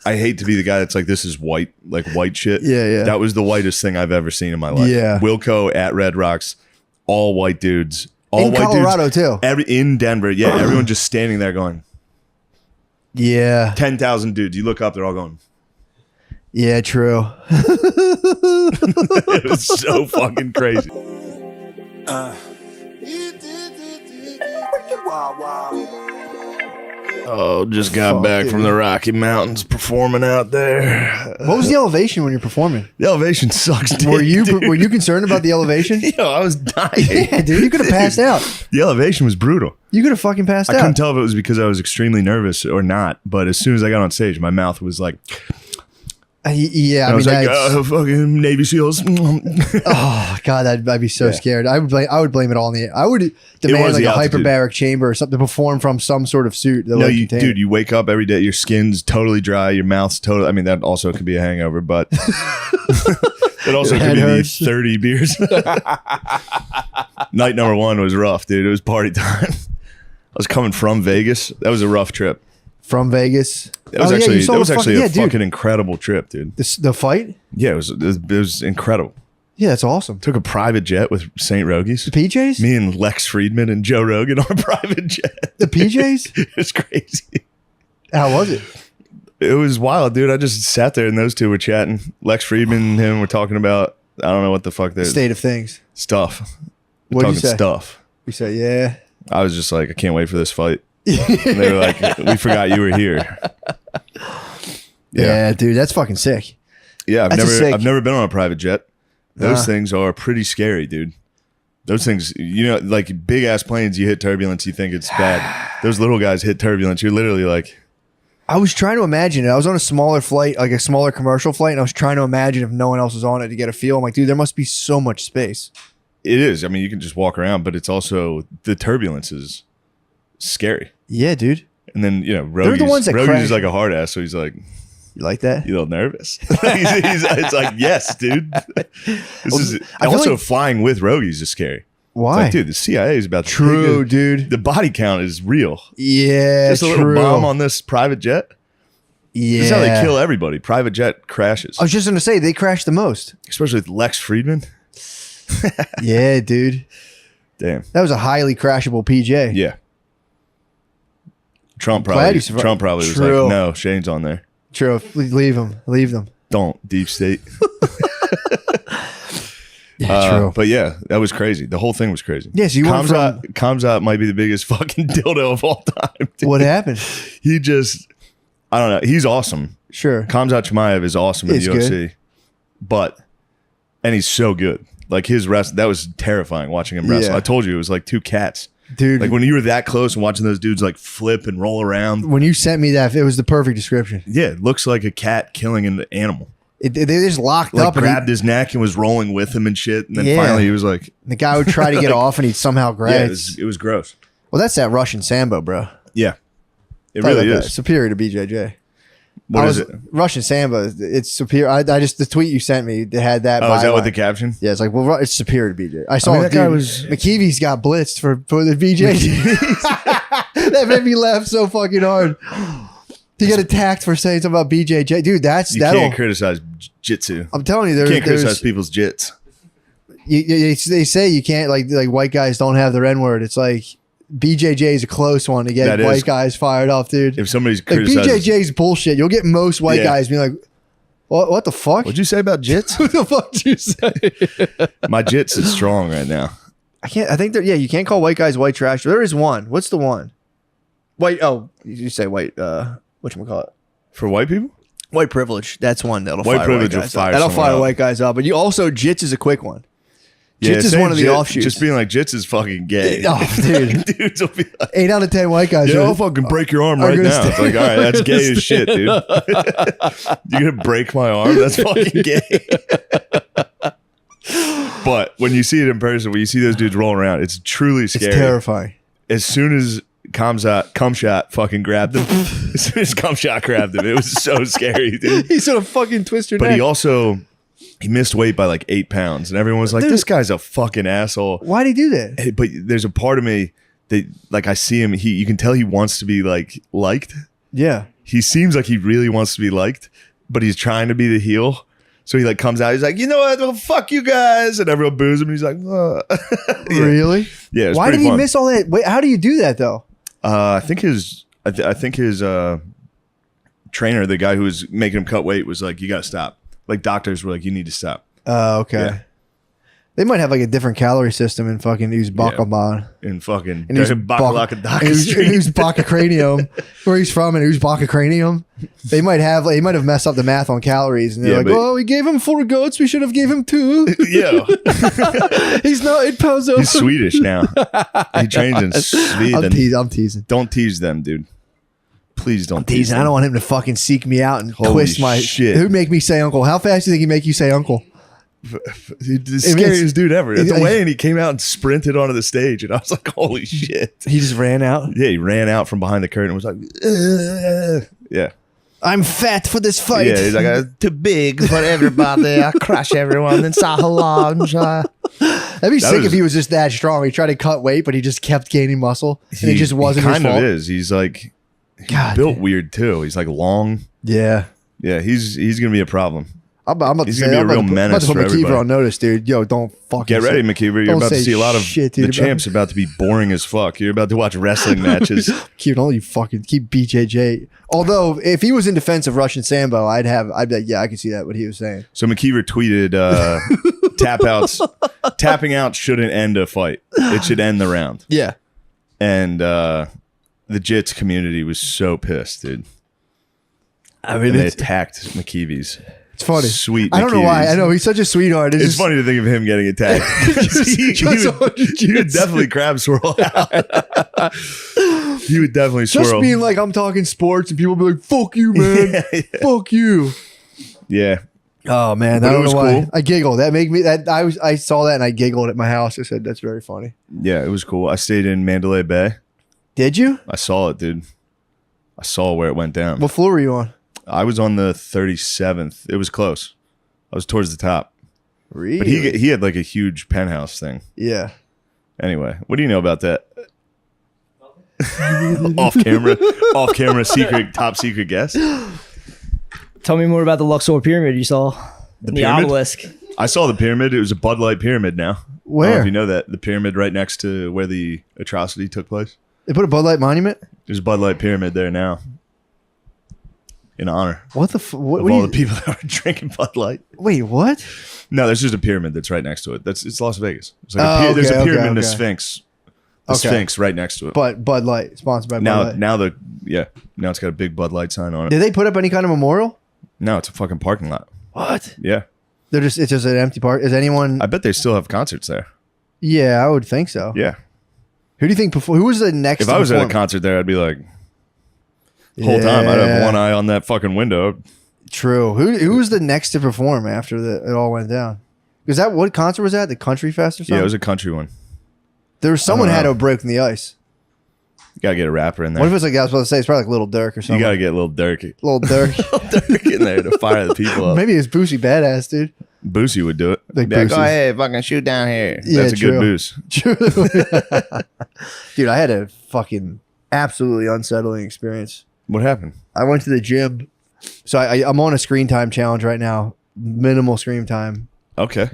I hate to be the guy that's like, this is white, like white shit. Yeah. That was the whitest thing I've ever seen in my life. Yeah. Wilco at Red Rocks, all white dudes. All in white Colorado dudes, too. In Denver, yeah. Everyone just standing there going, yeah. 10,000 dudes. You look up, they're all going. Yeah, true. It was so fucking crazy. Oh, just got back from the Rocky Mountains performing out there. What was the elevation when you're performing? The elevation sucks. Were you concerned about the elevation? Yo, I was dying. Yeah, dude, you could have passed out. The elevation was brutal. You could have fucking passed out. I couldn't tell if it was because I was extremely nervous or not, but as soon as I got on stage, my mouth was like... Yeah, I was like, fucking Navy SEALs. Oh God, I'd be so scared. I would blame it all on the. I would demand like a hyperbaric chamber or something to perform from some sort of suit. That dude, you wake up every day, your skin's totally dry, your mouth's totally. I mean, that also could be a hangover, but it also could be these 30 beers. Night number 1 was rough, dude. It was party time. I was coming from Vegas. That was a rough trip. From Vegas. It was actually a fucking incredible trip, dude. The fight? Yeah, it was incredible. Yeah, that's awesome. Took a private jet with St. Rogies. The PJs? Me and Lex Friedman and Joe Rogan on a private jet. The PJs? It was crazy. How was it? It was wild, dude. I just sat there and those two were chatting. Lex Friedman and him were talking about, I don't know what the fuck they state of things. Stuff. What did you say? Stuff. We said, yeah. I was just like, I can't wait for this fight. And they were like, we forgot you were here. Yeah, dude, that's fucking sick. Yeah, I've never been on a private jet. Those things are pretty scary, dude. Those things, you know, like big ass planes, you hit turbulence, you think it's bad. Those little guys hit turbulence, you're literally like. I was trying to imagine it. I was on a smaller flight, like a smaller commercial flight, and I was trying to imagine if no one else was on it to get a feel. I'm like, dude, there must be so much space. It is. I mean, you can just walk around, but it's also the turbulence is scary. Yeah, dude. And then, you know, Rogies is like a hard ass, so he's like, you like that? You a little nervous? It's like, yes, dude. Flying with Rogies is scary. Why? It's like, dude, the CIA is about to true, dude. The body count is real. Yeah, just a little bomb on this private jet. Yeah, this is how they kill everybody. Private jet crashes. I was just gonna say they crash the most, especially with Lex Friedman. Yeah, dude. Damn, that was a highly crashable PJ. Yeah. Trump probably was like, no, Shane's on there. True. Leave them. Don't. Deep state. Yeah, true. But yeah, that was crazy. The whole thing was crazy. Yeah, so you Kamzat might be the biggest fucking dildo of all time. Dude. What happened? He just, I don't know. He's awesome. Sure. Kamzat Chimaev is awesome in the UFC. Good. And he's so good. Like his wrestling, that was terrifying watching him wrestle. I told you, it was like two cats. Dude, like when you were that close and watching those dudes like flip and roll around. When you sent me that, it was the perfect description. Yeah, it looks like a cat killing an animal. They just locked up and grabbed his neck and was rolling with him and shit. And then finally he was like, the guy would try to get off and he'd somehow grab. Yeah, it was gross. Well, that's that Russian Sambo, bro. Yeah, it really is superior to BJJ. What is it? Russian Sambo. It's superior. I just the tweet you sent me had that. Oh, is that what the caption? Yeah, it's like, well, it's superior to BJ. I saw that guy was McKeevy's got blitzed for the BJ. That made me laugh so fucking hard. He got attacked for saying something about BJJ, dude. You can't criticize jitsu. I'm telling you, you can't criticize people's jits. They say you can't like white guys don't have their N word. It's like. BJJ is a close one to get white guys fired off, dude. If somebody's criticizing BJJ's bullshit, you'll get most white guys being like, "What the fuck? What'd you say about jits? What the fuck did you say?" My jits is strong right now. I think you can't call white guys white trash. There is one. What's the one? White. Oh, you say white. Whatchamacallit? For white people? White privilege. That's one that'll white fire privilege white guys will fire. That'll fire white guys up. But you also jits is a quick one. Yeah, jits is one of the offshoots. Just being like jits is fucking gay. Oh, dude. Dudes will be like, 8 out of 10 white guys. Yeah, I'll fucking break your arm right now. It's like, all right, that's gay as shit, dude. You're gonna break my arm? That's fucking gay. But when you see it in person, when you see those dudes rolling around, it's truly scary. It's terrifying. As soon as Cumshot fucking grabbed him, as soon as Cumshot grabbed him, it was so scary, dude. He sort of fucking twisted. But he missed weight by like 8 pounds, and everyone was like, "This guy's a fucking asshole." Why'd he do that? But there's a part of me that, like, I see him. You can tell he wants to be like liked. Yeah, he seems like he really wants to be liked, but he's trying to be the heel. So he like comes out. He's like, you know what? Well, fuck you guys, and everyone boos him. And he's like, yeah. Really? Yeah. Why did he miss all that? Wait, how do you do that though? I think his trainer, the guy who was making him cut weight, was like, you got to stop. Like doctors were like, you need to stop. Okay. Yeah. They might have like a different calorie system in fucking Uzbekistan. In fucking and Uzbekistan, where he's from in Uzbekistan. They might have messed up the math on calories, and they're we gave him 4 goats. We should have gave him 2. Yeah, he's not 8 pounds over. He's Swedish now. He trains in Sweden. I'm teasing. Don't tease them, dude. Please don't tease them. I don't want him to fucking seek me out and Holy twist my shit. Who'd make me say uncle? How fast do you think he'd make you say uncle? The scariest dude ever. At the weigh-in, he came out and sprinted onto the stage, and I was like, holy shit. He just ran out? Yeah, he ran out from behind the curtain and was like, yeah. I'm fat for this fight. Yeah, he's like, I'm too big for everybody. I crush everyone in Sahalange. That'd be sick if he was just that strong. He tried to cut weight, but he just kept gaining muscle, and it just wasn't his fault. He kind of is. He's like, built weird too. He's like long. Yeah. Yeah, he's going to be a problem. I'm about He's going to be a real menace for everybody. McKeever on notice, dude. Yo, don't fucking get ready, McKeever. You're about to see a lot of the champs about to be boring as fuck. You're about to watch wrestling matches. Don't you fucking keep BJJ. Although, if he was in defense of Russian Sambo, I'd be like, yeah, I can see that, what he was saying. So McKeever tweeted, tapping out shouldn't end a fight. It should end the round. Yeah. And the Jits community was so pissed, dude. I mean, they attacked McKeevy's. It's funny. Sweet. I don't know why. I know he's such a sweetheart. It's funny to think of him getting attacked. he would definitely crab swirl out. He would definitely swirl. Just being like, I'm talking sports, and people be like, fuck you, man. Yeah. Fuck you. Yeah. Oh, man. I don't know why. Cool. I giggled. I saw that and I giggled at my house. I said, that's very funny. Yeah, it was cool. I stayed in Mandalay Bay. Did you? I saw it, dude. I saw where it went down. What floor were you on? I was on the 37th. It was close. I was towards the top. Really? But he had like a huge penthouse thing. Yeah. Anyway, what do you know about that? off camera, top secret guess. Tell me more about the Luxor pyramid you saw. The obelisk. I saw the pyramid. It was a Bud Light pyramid now. Where? I don't know if you know that. The pyramid right next to where the atrocity took place. They put a Bud Light monument? There's a Bud Light pyramid there now. In honor. What the of all the people that are drinking Bud Light. Wait, what? No, there's just a pyramid that's right next to it. It's Las Vegas. It's like there's a pyramid and a Sphinx. Sphinx right next to it. But Bud Light, sponsored by Bud Light. Now it's got a big Bud Light sign on it. Did they put up any kind of memorial? No, it's a fucking parking lot. What? Yeah. It's just an empty park. Is anyone? I bet they still have concerts there. Yeah, I would think so. Yeah. Who do you think who was the next? If I was at a concert there, I'd be like, the whole time I'd have one eye on that fucking window. True. Who was the next to perform after it all went down? Was that what concert was that? The Country Fest or something? Yeah, it was a country one. There was someone had to have broken the ice. You gotta get a rapper in there. What if it's like I was supposed to say? It's probably like Little Dirk or something. You gotta get Little Dirk. Little Dirk in there to fire the people up. Maybe it's Boosie Badass, dude. Boosie would do it. Like, go ahead, fucking shoot down here. Yeah, that's a good boost. True. Dude, I had a fucking absolutely unsettling experience. What happened? I went to the gym. So I'm on a screen time challenge right now. Minimal screen time. Okay.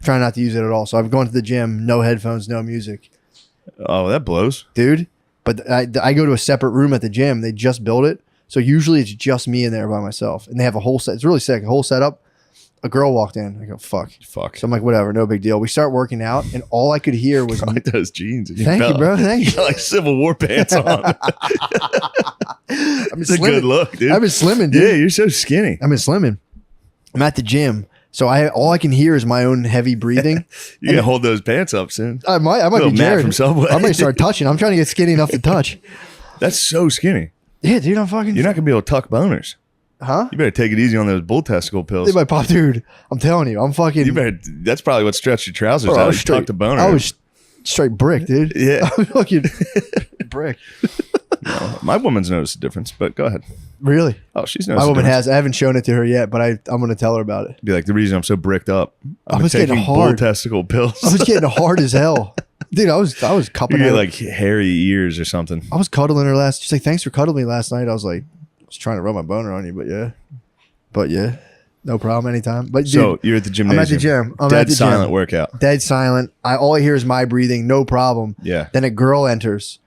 Trying not to use it at all. So I've gone to the gym, no headphones, no music. Oh, that blows. Dude. But I go to a separate room at the gym. They just built it. So usually it's just me in there by myself. And they have a whole set. It's really sick. A whole setup. A girl walked in. I go, fuck. So I'm like, whatever. No big deal. We start working out. And all I could hear was... I like those jeans. Thank you, bro. Thank you. You got like Civil War pants on. It's a good look, dude. I've been slimming, dude. Yeah, you're so skinny. I've been slimming. I'm at the gym. So all I can hear is my own heavy breathing. You can hold those pants up soon. I might be Jared from Subway. I might start touching. I'm trying to get skinny enough to touch. That's so skinny. Yeah, dude, I'm fucking... You're not going to be able to tuck boners. Huh? You better take it easy on those bull testicle pills. They might pop, dude. I'm telling you, I'm fucking... That's probably what stretched your trousers out. You tucked the boner. I was straight brick, dude. Yeah. I was fucking brick. No, my woman's noticed a difference, but go ahead. Really? Oh, she's noticed. My woman has. I haven't shown it to her yet, but I'm going to tell her about it. Be like, the reason I'm so bricked up. I was getting hard. Bull testicle pills. I was getting hard as hell, dude. I was cupping you her like hairy ears or something. I was cuddling her she's like, thanks for cuddling me last night. I was like, was trying to rub my boner on you, but yeah, no problem anytime. But dude, so you're at the gymnasium. I'm at the gym. I'm Dead at the silent gym. workout. Dead silent. All I hear is my breathing. No problem. Yeah. Then a girl enters.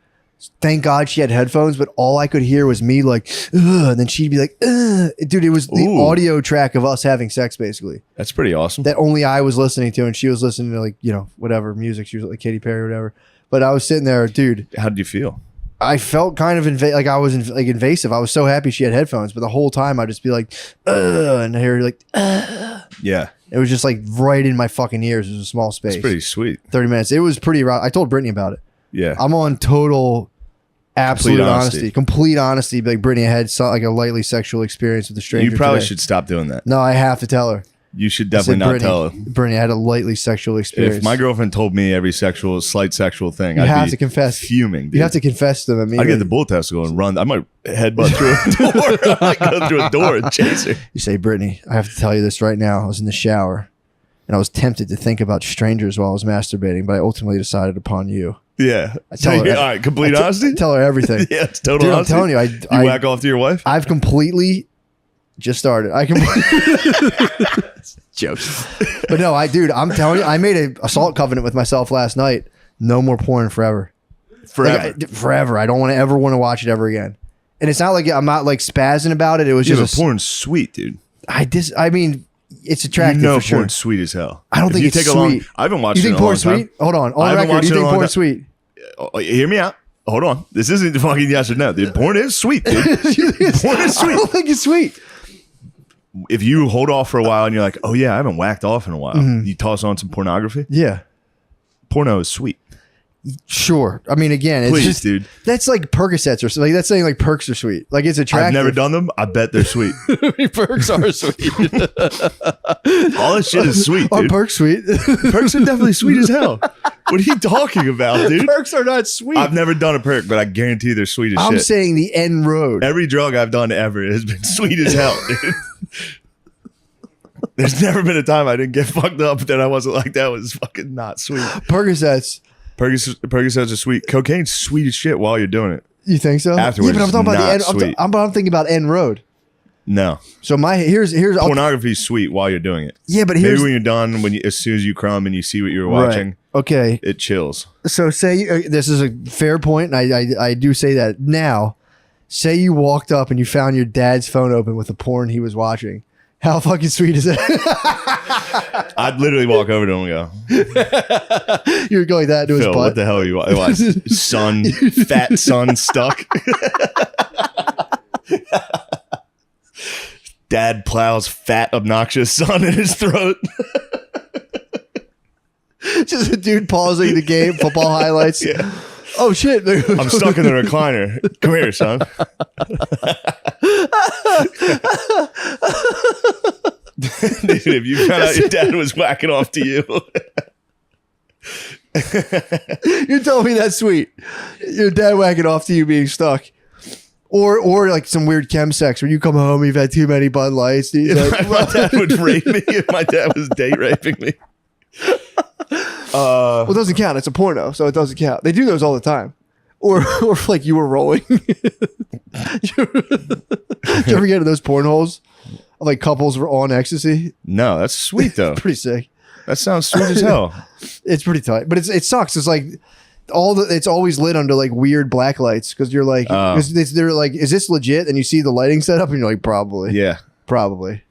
Thank God she had headphones, but all I could hear was me like, ugh, and then she'd be like, ugh. Dude, it was the audio track of us having sex, basically. That's pretty awesome. That only I was listening to, and she was listening to like, whatever music. She was like Katy Perry or whatever. But I was sitting there, dude. How did you feel? I felt kind of like I was invasive. I was so happy she had headphones, but the whole time I'd just be like, ugh, and I hear like, ugh. Yeah. It was just like right in my fucking ears. It was a small space. It's pretty sweet. 30 minutes. It was pretty rough. I told Brittany about it. Yeah. I'm on total absolute honesty. Complete honesty. Like Brittany had like a lightly sexual experience with a stranger. You probably today. should stop doing that. No, I have to tell her. You should definitely not tell her. Brittany, I had a lightly sexual experience. If my girlfriend told me every slight sexual thing, I'd have be to confess. Fuming. Dude. You have to confess to them. I'd get the bull test to go and run. I might headbutt through a door. I might go through a door and chase her. You say, Brittany, I have to tell you this right now. I was in the shower and I was tempted to think about strangers while I was masturbating, but I ultimately decided upon you. Yeah. I tell her, all right, complete honesty? Tell her everything. Yeah, it's total Dude, honesty. I'm telling you. You whack off to your wife? I've completely just started. Jokes. But no, I'm telling you, I made an assault covenant with myself last night. No more porn forever. Forever. Forever. I don't want to ever want to watch it ever again. And it's not like I'm not like spazzing about it. It was just porn's sweet, dude. I mean, it's attractive for sure. Porn's sweet as hell. I don't think it's sweet. I haven't watched it in a long time. You think porn's sweet? Hold on. On record, do you think porn's sweet? Hear me out. Hold on. This isn't fucking yes or no, dude. Porn is sweet, dude. Porn is sweet. I don't think it's sweet. If you hold off for a while and you're like, oh yeah, I haven't whacked off in a while. Mm-hmm. You toss on some pornography. Yeah. Porno is sweet. Sure. I mean, again, it's Please, just, dude. That's like Percocets or something. Like, that's saying like perks are sweet. Like it's attractive. I've never done them. I bet they're sweet. Perks are sweet. All this shit is sweet, dude. Are perks sweet? Perks are definitely sweet as hell. What are you talking about, dude? Perks are not sweet. I've never done a perk, but I guarantee they're sweet as shit. I'm saying the end road. Every drug I've done ever has been sweet as hell, dude. There's never been a time I didn't get fucked up that I wasn't like, that was fucking not sweet. Percocets are sweet. Cocaine's sweet as shit while you're doing it. You think so? Afterwards, yeah, but I'm talking about the end. I'm thinking about end road. No. So here's pornography's sweet while you're doing it. Yeah, but maybe when you're done, as soon as you crumb and you see what you were watching, right. Okay, it chills. So say this is a fair point, and I do say that now. Say you walked up and you found your dad's phone open with the porn he was watching. How fucking sweet is that? I'd literally walk over to him and go, you're going that into his butt. What the hell are you watching? Son, fat son stuck. Dad plows fat, obnoxious son in his throat. Just a dude pausing the game, football highlights. Yeah. Oh shit! I'm stuck in the recliner. Come here, son. Dude, if you found out your dad was whacking off to you, you're telling me that's sweet. Your dad whacking off to you being stuck. Or like some weird chem sex where you come home, you've had too many Bud Lights. Like, my dad would rape me if my dad was date raping me. Well, it doesn't count. It's a porno, so it doesn't count. They do those all the time. Or like you were rolling. Did you ever get to those porn holes of like couples were on ecstasy? No, that's sweet though. Pretty sick. That sounds sweet as hell. It's pretty tight, but it sucks. It's like it's always lit under like weird black lights because you're like, they're like, is this legit? And you see the lighting setup, and you're like, probably, yeah, probably.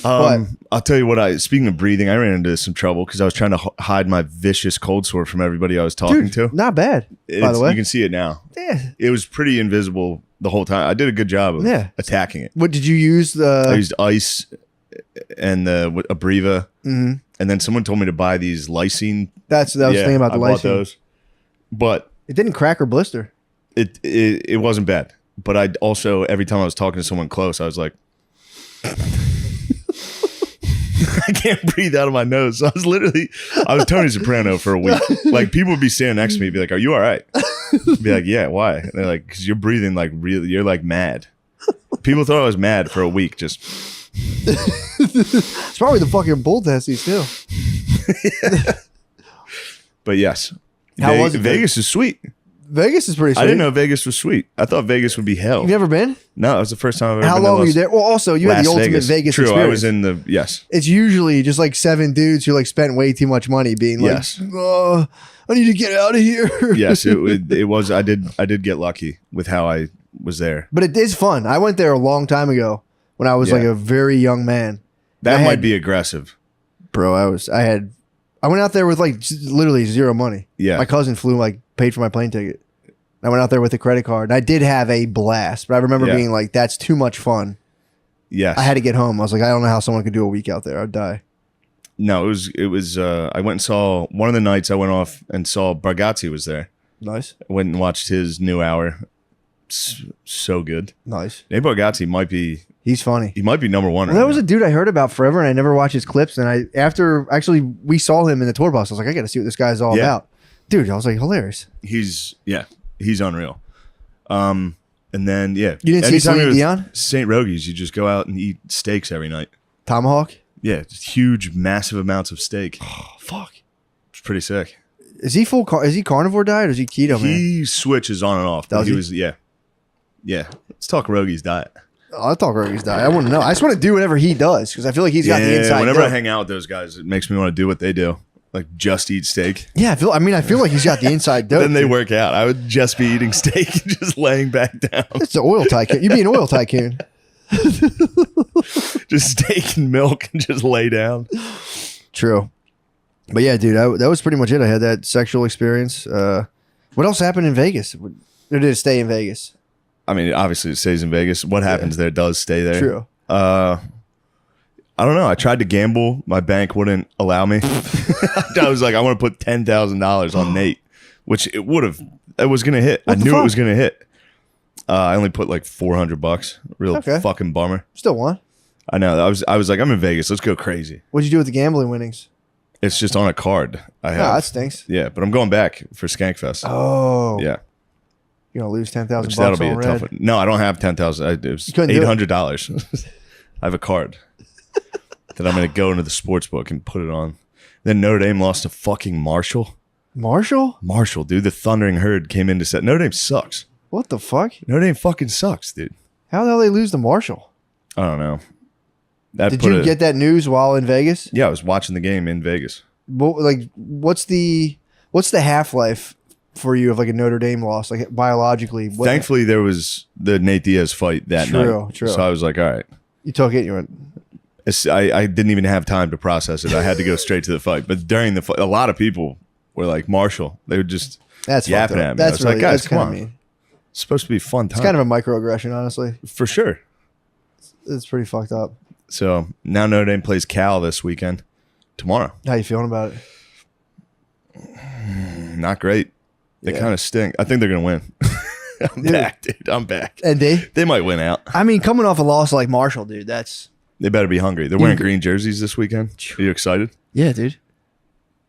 I'll tell you what. Speaking of breathing, I ran into some trouble because I was trying to hide my vicious cold sore from everybody I was talking to. Not bad, by the way. You can see it now. Yeah, it was pretty invisible the whole time. I did a good job of attacking it. What did you use? I used ice and Abreva, and then someone told me to buy these lysine. That's what I was thinking about the lysine. Bought those, but it didn't crack or blister. It wasn't bad, but I also every time I was talking to someone close, I was like. I can't breathe out of my nose. So I was Tony Soprano for a week. Like people would be standing next to me, be like, "Are you all right?" I'd be like, "Yeah, why?" And they're like, "Because you're breathing like really. You're like mad." People thought I was mad for a week. Just it's probably the fucking bull testes too. But yes, how was it? Vegas is sweet. Vegas is pretty sweet. I didn't know Vegas was sweet. I thought Vegas would be hell. You've never been? No, it was the first time I've ever How been. long were you there? Well, also, you had the ultimate Vegas True, experience. I was in the, yes. It's usually just like 7 dudes who like spent way too much money being like, Yes. oh, I need to get out of here. Yes, it was. I did get lucky with how I was there. But it is fun. I went there a long time ago when I was like a very young man. That might be aggressive. Bro, I went out there with like literally zero money. Yeah. My cousin paid for my plane ticket. I went out there with a credit card and I did have a blast, but I remember being like, that's too much fun. Yes. I had to get home. I was like, I don't know how someone could do a week out there. I'd die. No, it was I went and saw one of the nights I went off and saw Bargatze was there. Nice. I went and watched his new hour. So good. Nice. Nate Bargatze might be He's funny. He might be number one. Well, that was a dude I heard about forever, and I never watched his clips. And we saw him in the tour bus. I was like, I got to see what this guy's all about, dude. I was like, hilarious. He's unreal. And then you didn't see Celine Dion? St. Rogies. You just go out and eat steaks every night. Tomahawk. Yeah, just huge, massive amounts of steak. Oh fuck, it's pretty sick. Is he is he carnivore diet or is he keto? He switches on and off. But he was yeah. Let's talk Rogies diet. I'll talk Rogies diet. I want to know. I just want to do whatever he does because I feel like he's got the inside. Whenever I hang out with those guys, it makes me want to do what they do, like just eat steak. Yeah, I feel like he's got the inside dope. Then they work out. I would just be eating steak and just laying back down. It's an oil tycoon. You'd be an oil tycoon. Just steak and milk and just lay down. True. But yeah, dude, that was pretty much it. I had that sexual experience. What else happened in Vegas? Or did it stay in Vegas? I mean, obviously it stays in Vegas. What happens there does stay there. True. I don't know. I tried to gamble. My bank wouldn't allow me. I was like, I want to put $10,000 on Nate, which it was going to hit. I knew it was going to hit. I only put like $400. Real fucking bummer. Still won. I know. I was like, I'm in Vegas. Let's go crazy. What'd you do with the gambling winnings? It's just on a card I have. Oh, that stinks. Yeah, but I'm going back for Skankfest. Oh. Yeah. You're going to lose $10,000 That'll be on a red. tough one. No, I don't have $10,000. It was $800. I have a card that I'm going to go into the sports book and put it on. Then Notre Dame lost to fucking Marshall. Marshall, dude. The Thundering Herd came in to set. Notre Dame sucks. What the fuck? Notre Dame fucking sucks, dude. How the hell they lose to Marshall? I don't know. Did you get that news while in Vegas? Yeah, I was watching the game in Vegas. What's the half-life for you of like a Notre Dame loss, like biologically? Thankfully, there was the Nate Diaz fight that night. True. So I was like, all right. You took it. You went. I didn't even have time to process it. I had to go straight to the fight. But during the fight, a lot of people were like, Marshall. They would just yapping at me. That's like, guys, come on. Mean. It's supposed to be a fun time. It's kind of a microaggression, honestly. For sure. It's pretty fucked up. So now Notre Dame plays Cal this weekend. Tomorrow. How you feeling about it? Not great. They kind of stink. I think they're going to win. I'm back, dude. I'm back. And they might win out. I mean, coming off a loss like Marshall, dude, they better be hungry. They're wearing green jerseys this weekend. Are you excited? Yeah, dude.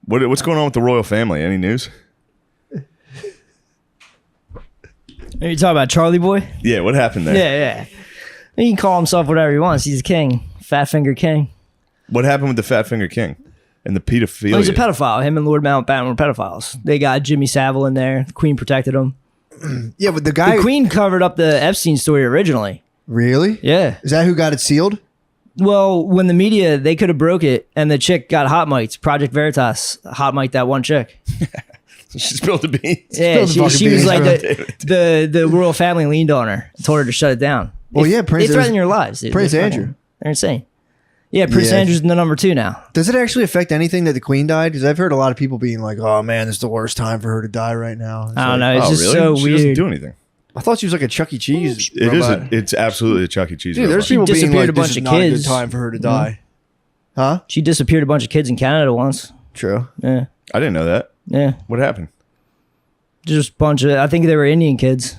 What's going on with the royal family? Any news? Are you talking about Charlie Boy? Yeah, what happened there? Yeah. He can call himself whatever he wants. He's a king. Fat Finger King. What happened with the Fat Finger King and the pedophilia? Well, he's a pedophile. Him and Lord Mountbatten were pedophiles. They got Jimmy Savile in there. The Queen protected him. Yeah, but the Queen covered up the Epstein story originally. Really? Yeah. Is that who got it sealed? Well, when the media, they could have broke it, and the chick got hot mic'd. Project Veritas hot mic'd that one chick. She spilled the beans. Yeah, she was like the royal family leaned on her, told her to shut it down. Well, Prince. They threaten your lives, dude. Prince Andrew. They're insane. Yeah, Prince Andrew's the number 2 now. Does it actually affect anything that the Queen died? Because I've heard a lot of people being like, "Oh man, this is the worst time for her to die right now." I don't know. It's just really? so she weird. Doesn't do anything. I thought she was like a Chuck E. Cheese. It robot. is. It's absolutely a Chuck E. Cheese. Dude, there's robot. people being like, a bunch "This is of not a kids. good time for her to die." Huh? She disappeared a bunch of kids in Canada once. True. Yeah. I didn't know that. Yeah. What happened? Just a bunch of, I think they were Indian kids.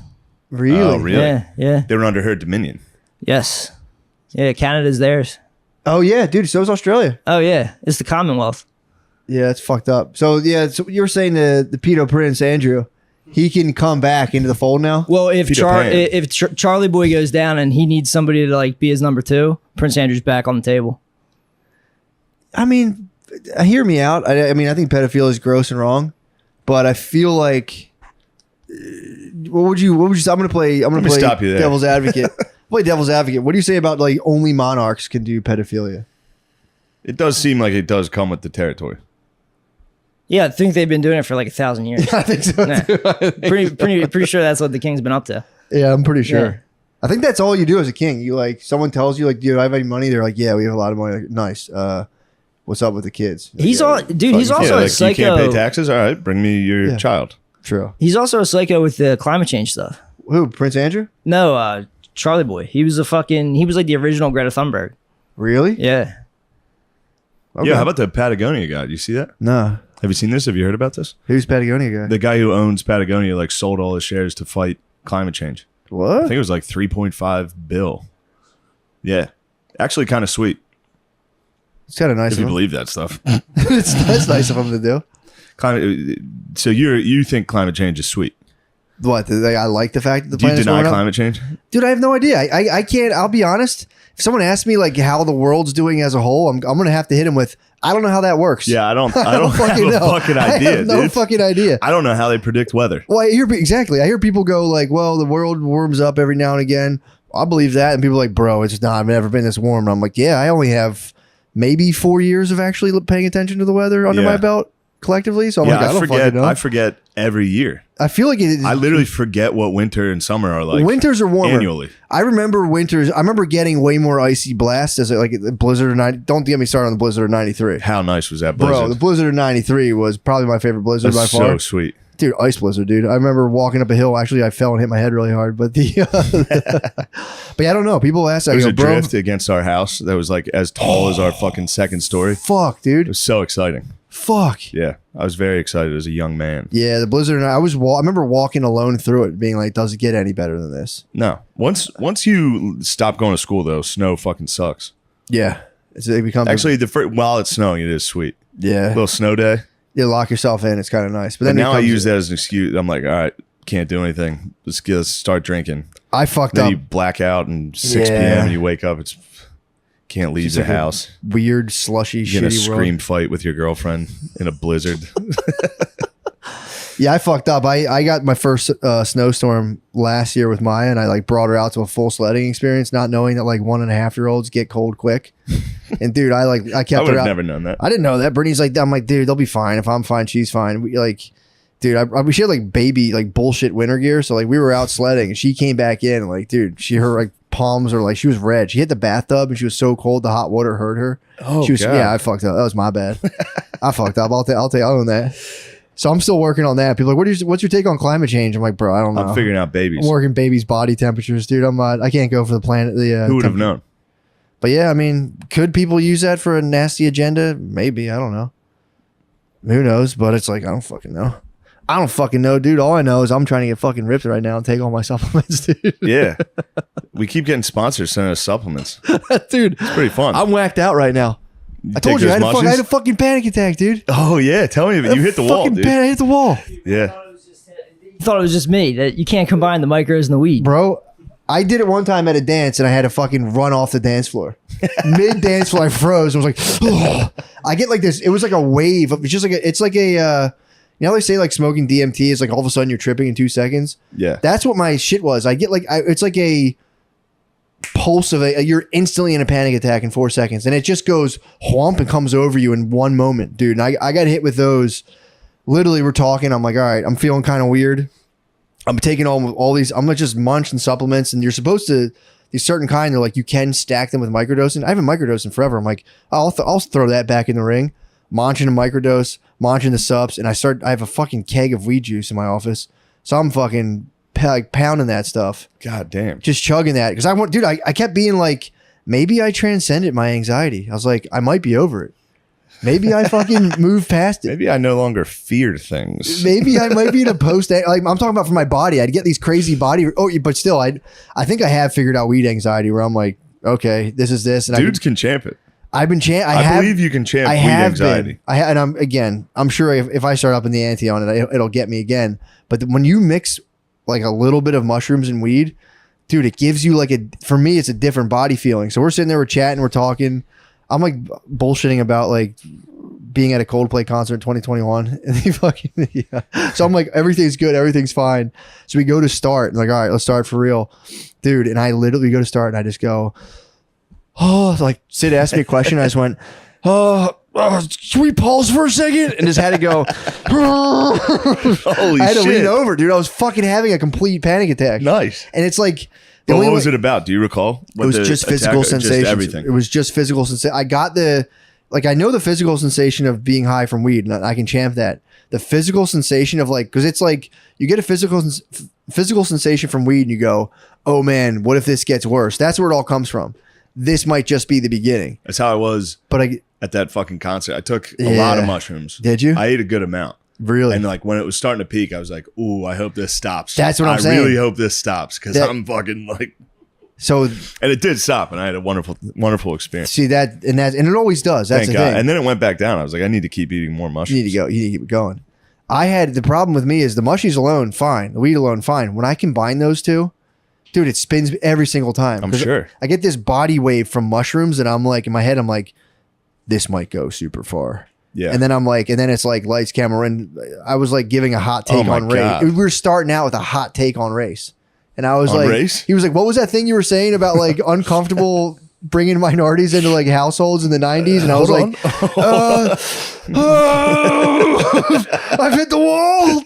Really? Oh, really? Yeah. They were under her dominion. Yes. Yeah, Canada's theirs. Oh yeah, dude. So is Australia. Oh yeah, it's the Commonwealth. Yeah, it's fucked up. So yeah, so you were saying the pedo Prince Andrew, he can come back into the fold now. Well, if Peter Pan. Charlie Boy goes down and he needs somebody to like be his number 2, Prince Andrew's back on the table. I mean, hear me out. I mean, I think pedophilia is gross and wrong, but I feel like What would you? I'm gonna play stop you there. devil's advocate. Play devil's advocate. What do you say about like only monarchs can do pedophilia? It does seem like it does come with the territory. Yeah, I think they've been doing it for like 1,000 years. I think so too. Pretty sure that's what the king's been up to. Yeah, I'm pretty sure. Yeah. I think that's all you do as a king. You like someone tells you like, "Do I have any money?" They're like, "Yeah, we have a lot of money." Like, nice. What's up with the kids? Like, He's he's also a psycho. You can't pay taxes. All right, bring me your child. True. He's also a psycho with the climate change stuff. Who? Prince Andrew? No, Charlie Boy. He was like the original Greta Thunberg. Really? Yeah. Okay. Yeah. How about the Patagonia guy? Do you see that? No. Have you seen this? Have you heard about this? Who's Patagonia guy? The guy who owns Patagonia like sold all his shares to fight climate change. What? I think it was like 3.5 bill. Yeah. Actually kind of sweet. It's kind of nice if of you him. believe that stuff. That's nice of him to do. So you think climate change is sweet? What? I like the fact that the Do you planet's deny warming up? climate change? Dude, I have no idea. I can't. I'll be honest. If someone asks me like how the world's doing as a whole, I'm gonna have to hit him with, I don't know how that works. Yeah, I don't fucking have a know. fucking I idea, have no dude. fucking idea. I don't know how they predict weather. Well, I hear people go like, well, the world warms up every now and again. I believe that. And people are like, bro, it's not, I've never been this warm. And I'm like, yeah, I only have maybe 4 years of actually paying attention to the weather under my belt collectively. So I'm like, I don't fucking know. I forget every year. I feel like I literally forget what winter and summer are like. Winters are warmer. Annually. I remember winters. I remember getting way more icy blasts as like the blizzard of 90. Don't get me started on the blizzard of 93. How nice was that blizzard? Bro, the blizzard of 93 was probably my favorite blizzard by far. So sweet. Dude, ice blizzard, dude. I remember walking up a hill. Actually, I fell and hit my head really hard. But but yeah, I don't know. People ask that. There was a drift against our house that was like as tall as our fucking second story. Fuck, dude. It was so exciting. Fuck. Yeah, I was very excited as a young man. Yeah, the blizzard. And I remember walking alone through it, being like, "Does it get any better than this?" No. Once you stop going to school, though, snow fucking sucks. Yeah, it becomes actually while it's snowing, it is sweet. Yeah, little snow day. You lock yourself in. It's kind of nice. But then now I use that as an excuse. I'm like, all right, can't do anything. Let's start drinking. I fucked then up. You black out and 6 p.m. and you wake up. It's can't leave the house. Weird, slushy, you get a shitty scream fight with your girlfriend in a blizzard. Yeah, I fucked up. I got my first snowstorm last year with Maya, and I like brought her out to a full sledding experience, not knowing that like 1.5-year-olds get cold quick. And dude, I kept her out. Never known that. I didn't know that. Brittany's like, I'm like, dude, they'll be fine. If I'm fine, she's fine. We like, dude, she had like baby like bullshit winter gear, so like we were out sledding, and she came back in, and like, dude, her like palms are like, she was red. She hit the bathtub, and she was so cold the hot water hurt her. Oh, she was, God. yeah, I fucked up. That was my bad. I fucked up. I'll own that. So I'm still working on that. People are like, what's your take on climate change? I'm like, bro, I don't know. I'm figuring out babies. I'm working babies' body temperatures, dude. I can't go for the planet. Who would have known? But yeah, I mean, could people use that for a nasty agenda? Maybe. I don't know. Who knows? But it's like, I don't fucking know. I don't fucking know, dude. All I know is I'm trying to get fucking ripped right now and take all my supplements, dude. Yeah. We keep getting sponsors sending us supplements. Dude. It's pretty fun. I'm whacked out right now. I told you I had a fucking panic attack, dude. Oh, yeah. Tell me. You hit the wall, dude. I hit the wall. Yeah. You thought it was just me, that you can't combine the micros and the weed. Bro, I did it one time at a dance, and I had to fucking run off the dance floor. Mid dance floor, I froze. I was like, ugh. I get like this. It was like a wave. It's just like it's like a, you know how they say like smoking DMT is like all of a sudden you're tripping in 2 seconds? Yeah. That's what my shit was. I get like, it's like a pulse of you're instantly in a panic attack in 4 seconds, and it just goes whomp and comes over you in one moment, dude. And I got hit with those. Literally, we're talking. I'm like, all right, I'm feeling kind of weird. I'm taking all these. I'm gonna just munch and supplements, and you're supposed to these certain kind. They're like you can stack them with microdosing. I haven't microdosing forever. I'm like, I'll throw that back in the ring. Munching a microdose, munching the subs, and I have a fucking keg of weed juice in my office, so I'm fucking like pounding that stuff. God damn. Just chugging that because I kept being like, maybe I transcended my anxiety. I was like, I might be over it. Maybe I fucking moved past it. Maybe I no longer fear things. Maybe I might be in a post. Like I'm talking about for my body. I'd get these crazy body. But still, I think I have figured out weed anxiety where I'm like, okay, this is this. And Dudes can champ it. I've been I believe you can champ weed anxiety. And I'm sure if I start up in the ante on it, it'll get me again. But when you mix like a little bit of mushrooms and weed, dude, it gives you like for me, it's a different body feeling. So we're sitting there, we're chatting, we're talking. I'm like bullshitting about like being at a Coldplay concert in 2021. And he fucking, yeah. So I'm like, everything's good. Everything's fine. So we go to start. And like, all right, let's start for real. Dude. And I literally go to start and I just go, oh, like Sid asked me a question. I just went, should we pause for a second? And just had to go, holy I had to shit. lean over, dude. I was fucking having a complete panic attack. Nice. And it's like, But what was it about? Do you recall? It was just physical sensations. Just everything. It was just physical sensation. I got I know the physical sensation of being high from weed, and I can champ that. The physical sensation of like, because it's like you get a physical sensation from weed, and you go, "Oh man, what if this gets worse?" That's where it all comes from. This might just be the beginning. That's how I was. But at that fucking concert, I took a lot of mushrooms. Did you? I ate a good amount. Really? And like when it was starting to peak, I was like, "Ooh, I hope this stops." That's what I'm saying. I really hope this stops because I'm fucking like. So, and it did stop, and I had a wonderful experience. See that, and it always does. That's the thing. And then it went back down. I was like, I need to keep eating more mushrooms. You need to go. You need to keep it going. I had the problem with me is the mushies alone, fine. The weed alone, fine. When I combine those two, dude, it spins every single time. I'm sure. I get this body wave from mushrooms, and I'm like, in my head, I'm like, this might go super far. Yeah. And then I'm like, and then it's like lights, camera, and I was like giving a hot take on God. race. We were starting out with a hot take on race. And I was on like, race? He was like, what was that thing you were saying about like uncomfortable bringing minorities into like households in the 90s? And I was like, I've hit the wall.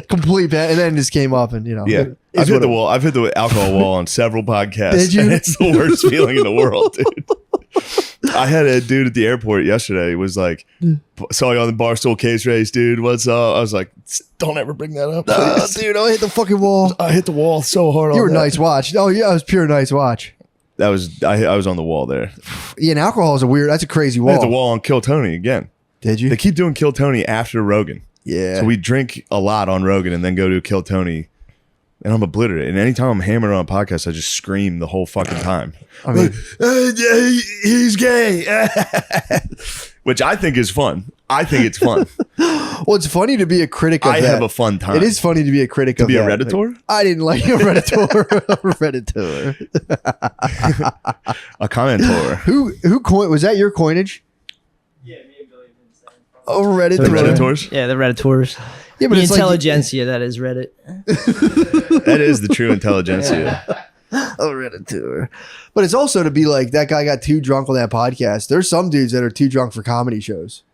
Complete bad. And then it just came up and, yeah. I've hit the wall. I've hit the alcohol wall on several podcasts. Did you? And it's the worst feeling in the world, dude. I had a dude at the airport yesterday. Was like, saw you on the Barstool Case race, dude. What's up? I was like, don't ever bring that up, please. Dude, I hit the fucking wall. I hit the wall so hard. You were nice watch. Oh yeah, it was pure nice watch. That was I was on the wall there. Yeah, and alcohol is that's a crazy wall. I hit the wall on Kill Tony again. Did you? They keep doing Kill Tony after Rogan. Yeah. So we drink a lot on Rogan and then go to Kill Tony. And I'm obliterated. And anytime I'm hammered on a podcast, I just scream the whole fucking time. I mean, he's gay. Which I think is fun. I think it's fun. Well, it's funny to be a critic of that. I have a fun time. It is funny to be a critic of that. To be a Redditor? Like, I didn't like a Redditor. A commentor. Who coined? Was that your coinage? Yeah, me and Billy did the same. Oh, Redditor. The Redditors? Yeah, the Redditors. Yeah, but the it's intelligentsia that is Reddit. That is the true intelligentsia. Oh, Redditor. But it's also to be like, that guy got too drunk on that podcast. There's some dudes that are too drunk for comedy shows.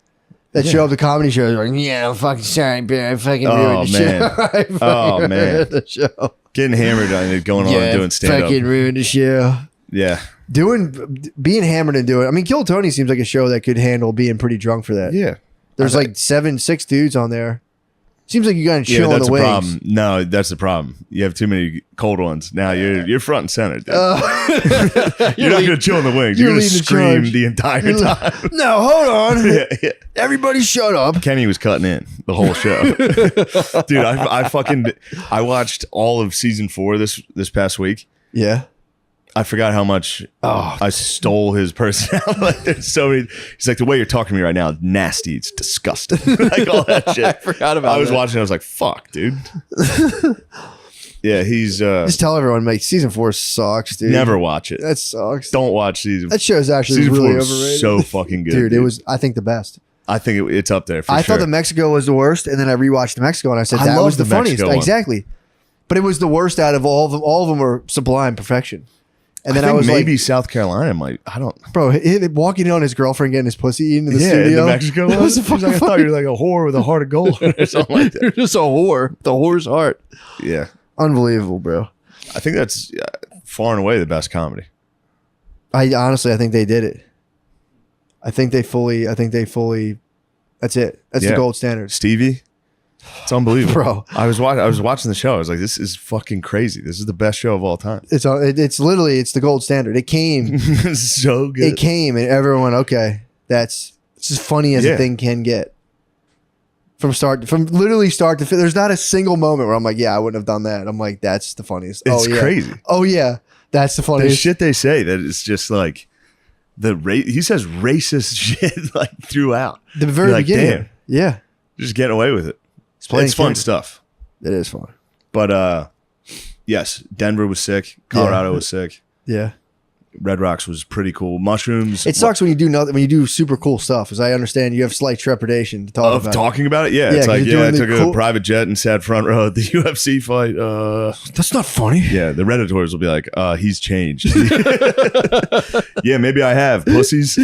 That show up to comedy shows like, yeah, I'm fucking sorry, beer. I fucking ruined the show. Oh, man. The show. Getting hammered on it, going on and doing stand-up. Fucking ruined the show. Yeah. Being hammered and doing. I mean, Kill Tony seems like a show that could handle being pretty drunk for that. Yeah. There's like 6 dudes on there. Seems like you got to chill on the waves. Problem. No, that's the problem. You have too many cold ones. Now you're front and center. Dude. You're not going to chill in the wings. You're going to scream the entire time. No, hold on. Yeah. Everybody shut up. Kenny was cutting in the whole show. Dude, I watched all of season 4 this past week. Yeah. I forgot how much I stole his personality. Like, there's so many. He's like, the way you're talking to me right now, nasty. It's disgusting. Like all that shit. I forgot about. I was watching. I was like, fuck, dude. Yeah, he's. Just tell everyone, mate. Season 4 sucks, dude. Never watch it. That sucks. Don't watch season. That show's actually season really 4 was overrated. so fucking good, dude. It was. I think the best. I think it's up there. I sure. thought the Mexico was the worst, and then I rewatched the Mexico, and I said that was the funniest. Exactly. But it was the worst out of all of them. All of them were sublime perfection. And then I was maybe like, South Carolina might. I don't. Bro, walking in on his girlfriend getting his pussy eaten in the in studio. the Mexico one. Was Like, I thought you were like a whore with a heart of gold or something like that. You're just a whore. The whore's heart. Yeah. Unbelievable, bro. I think that's far and away the best comedy. I think they did it. I think they fully. That's it. That's the gold standard. Stevie. It's unbelievable, bro. I was watching the show. I was like, this is fucking crazy. This is the best show of all time. It's literally the gold standard. It came it's so good. It came and everyone went, okay, it's as funny as a thing can get. From literally start to finish. There's not a single moment where I'm like, yeah, I wouldn't have done that. I'm like, that's the funniest. It's crazy. Oh yeah, that's the funniest. The shit they say that it's just like he says racist shit like throughout the very beginning. Damn, yeah, just getting away with it. It's fun stuff. It is fun. But yes, Denver was sick. Colorado was sick. Yeah. Red Rocks was pretty cool. Mushrooms. It sucks when you do nothing, when you do super cool stuff. As I understand, you have slight trepidation to talk about. Talking about it. Yeah, it's like I took a private jet and sat front row at the UFC fight. That's not funny. Yeah, the Redditors will be like, he's changed. Yeah, maybe I have pussies.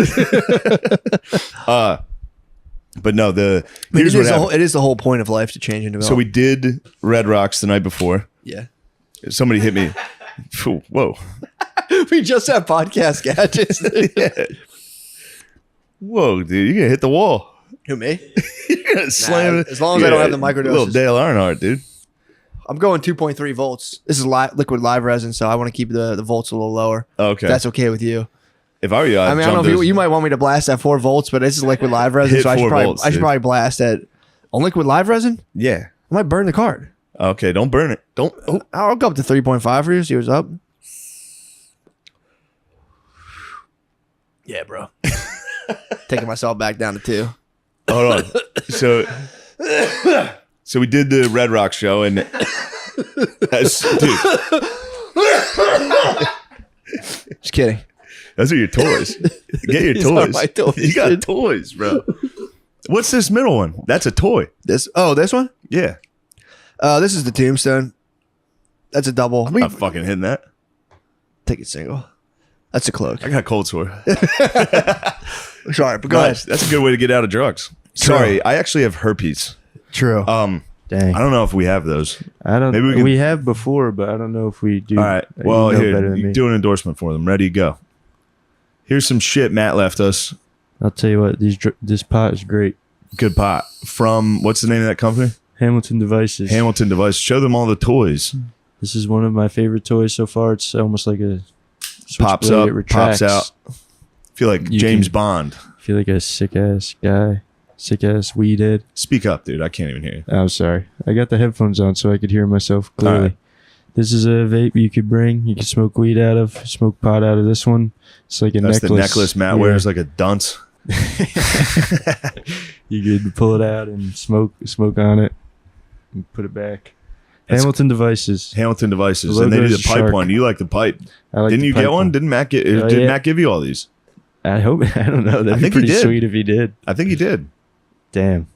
But no, here's what happened. It is the whole point of life to change and develop. So we did Red Rocks the night before. Yeah. Somebody hit me. Whoa. We just have podcast gadgets. Yeah. Whoa, dude, you're gonna hit the wall. Who, me? You're gonna slam it. As long as I don't have the microdoses. Little Dale Earnhardt, dude. I'm going 2.3 volts. This is liquid live resin, so I want to keep the volts a little lower. Okay. If that's okay with you. If I were you, I don't know if you might want me to blast at 4 volts, but this is liquid live resin, so I should probably blast at on liquid live resin. Yeah. I might burn the card. Okay, don't burn it. Don't. Oh. I'll go up to 3.5 for you. See what's up. Yeah, bro. Taking myself back down to 2. Hold on. So we did the Red Rock show, and dude, just kidding. Those are your toys. Get your toys. My toys. You got toys, bro. What's this middle one? That's a toy. This one? Yeah. This is the Tombstone. That's a double. I'm not fucking hitting that. Take it single. That's a cloak. I got cold sore. Sorry, but go ahead. That's a good way to get out of drugs. True. Sorry, I actually have herpes. True. Dang. I don't know if we have those. I don't. Maybe we have before, but I don't know if we do. All right. Well, here, you do an endorsement for them. Ready, go. Here's some shit Matt left us. I'll tell you what. This pot is great. Good pot. From, what's the name of that company? Hamilton Devices. Hamilton Devices. Show them all the toys. This is one of my favorite toys so far. It's almost like a pops up, pops out. I feel like James Bond. I feel like a sick ass guy, sick ass weed head. Speak up, dude. I can't even hear you. I'm sorry. I got the headphones on so I could hear myself clearly. Right. This is a vape you could bring. You can smoke weed out of, smoke pot out of this one. It's like a necklace. That's the necklace Matt wears, like a dunce. You could pull it out and smoke on it and put it back. Hamilton Devices. Hamilton Devices. The and they do the pipe shark. one. You like the pipe. I like Didn't the you pipe get one? Didn't Matt get Matt give you all these? I hope. I don't know. That'd I be think he pretty did. sweet if he did. I think he did. Damn.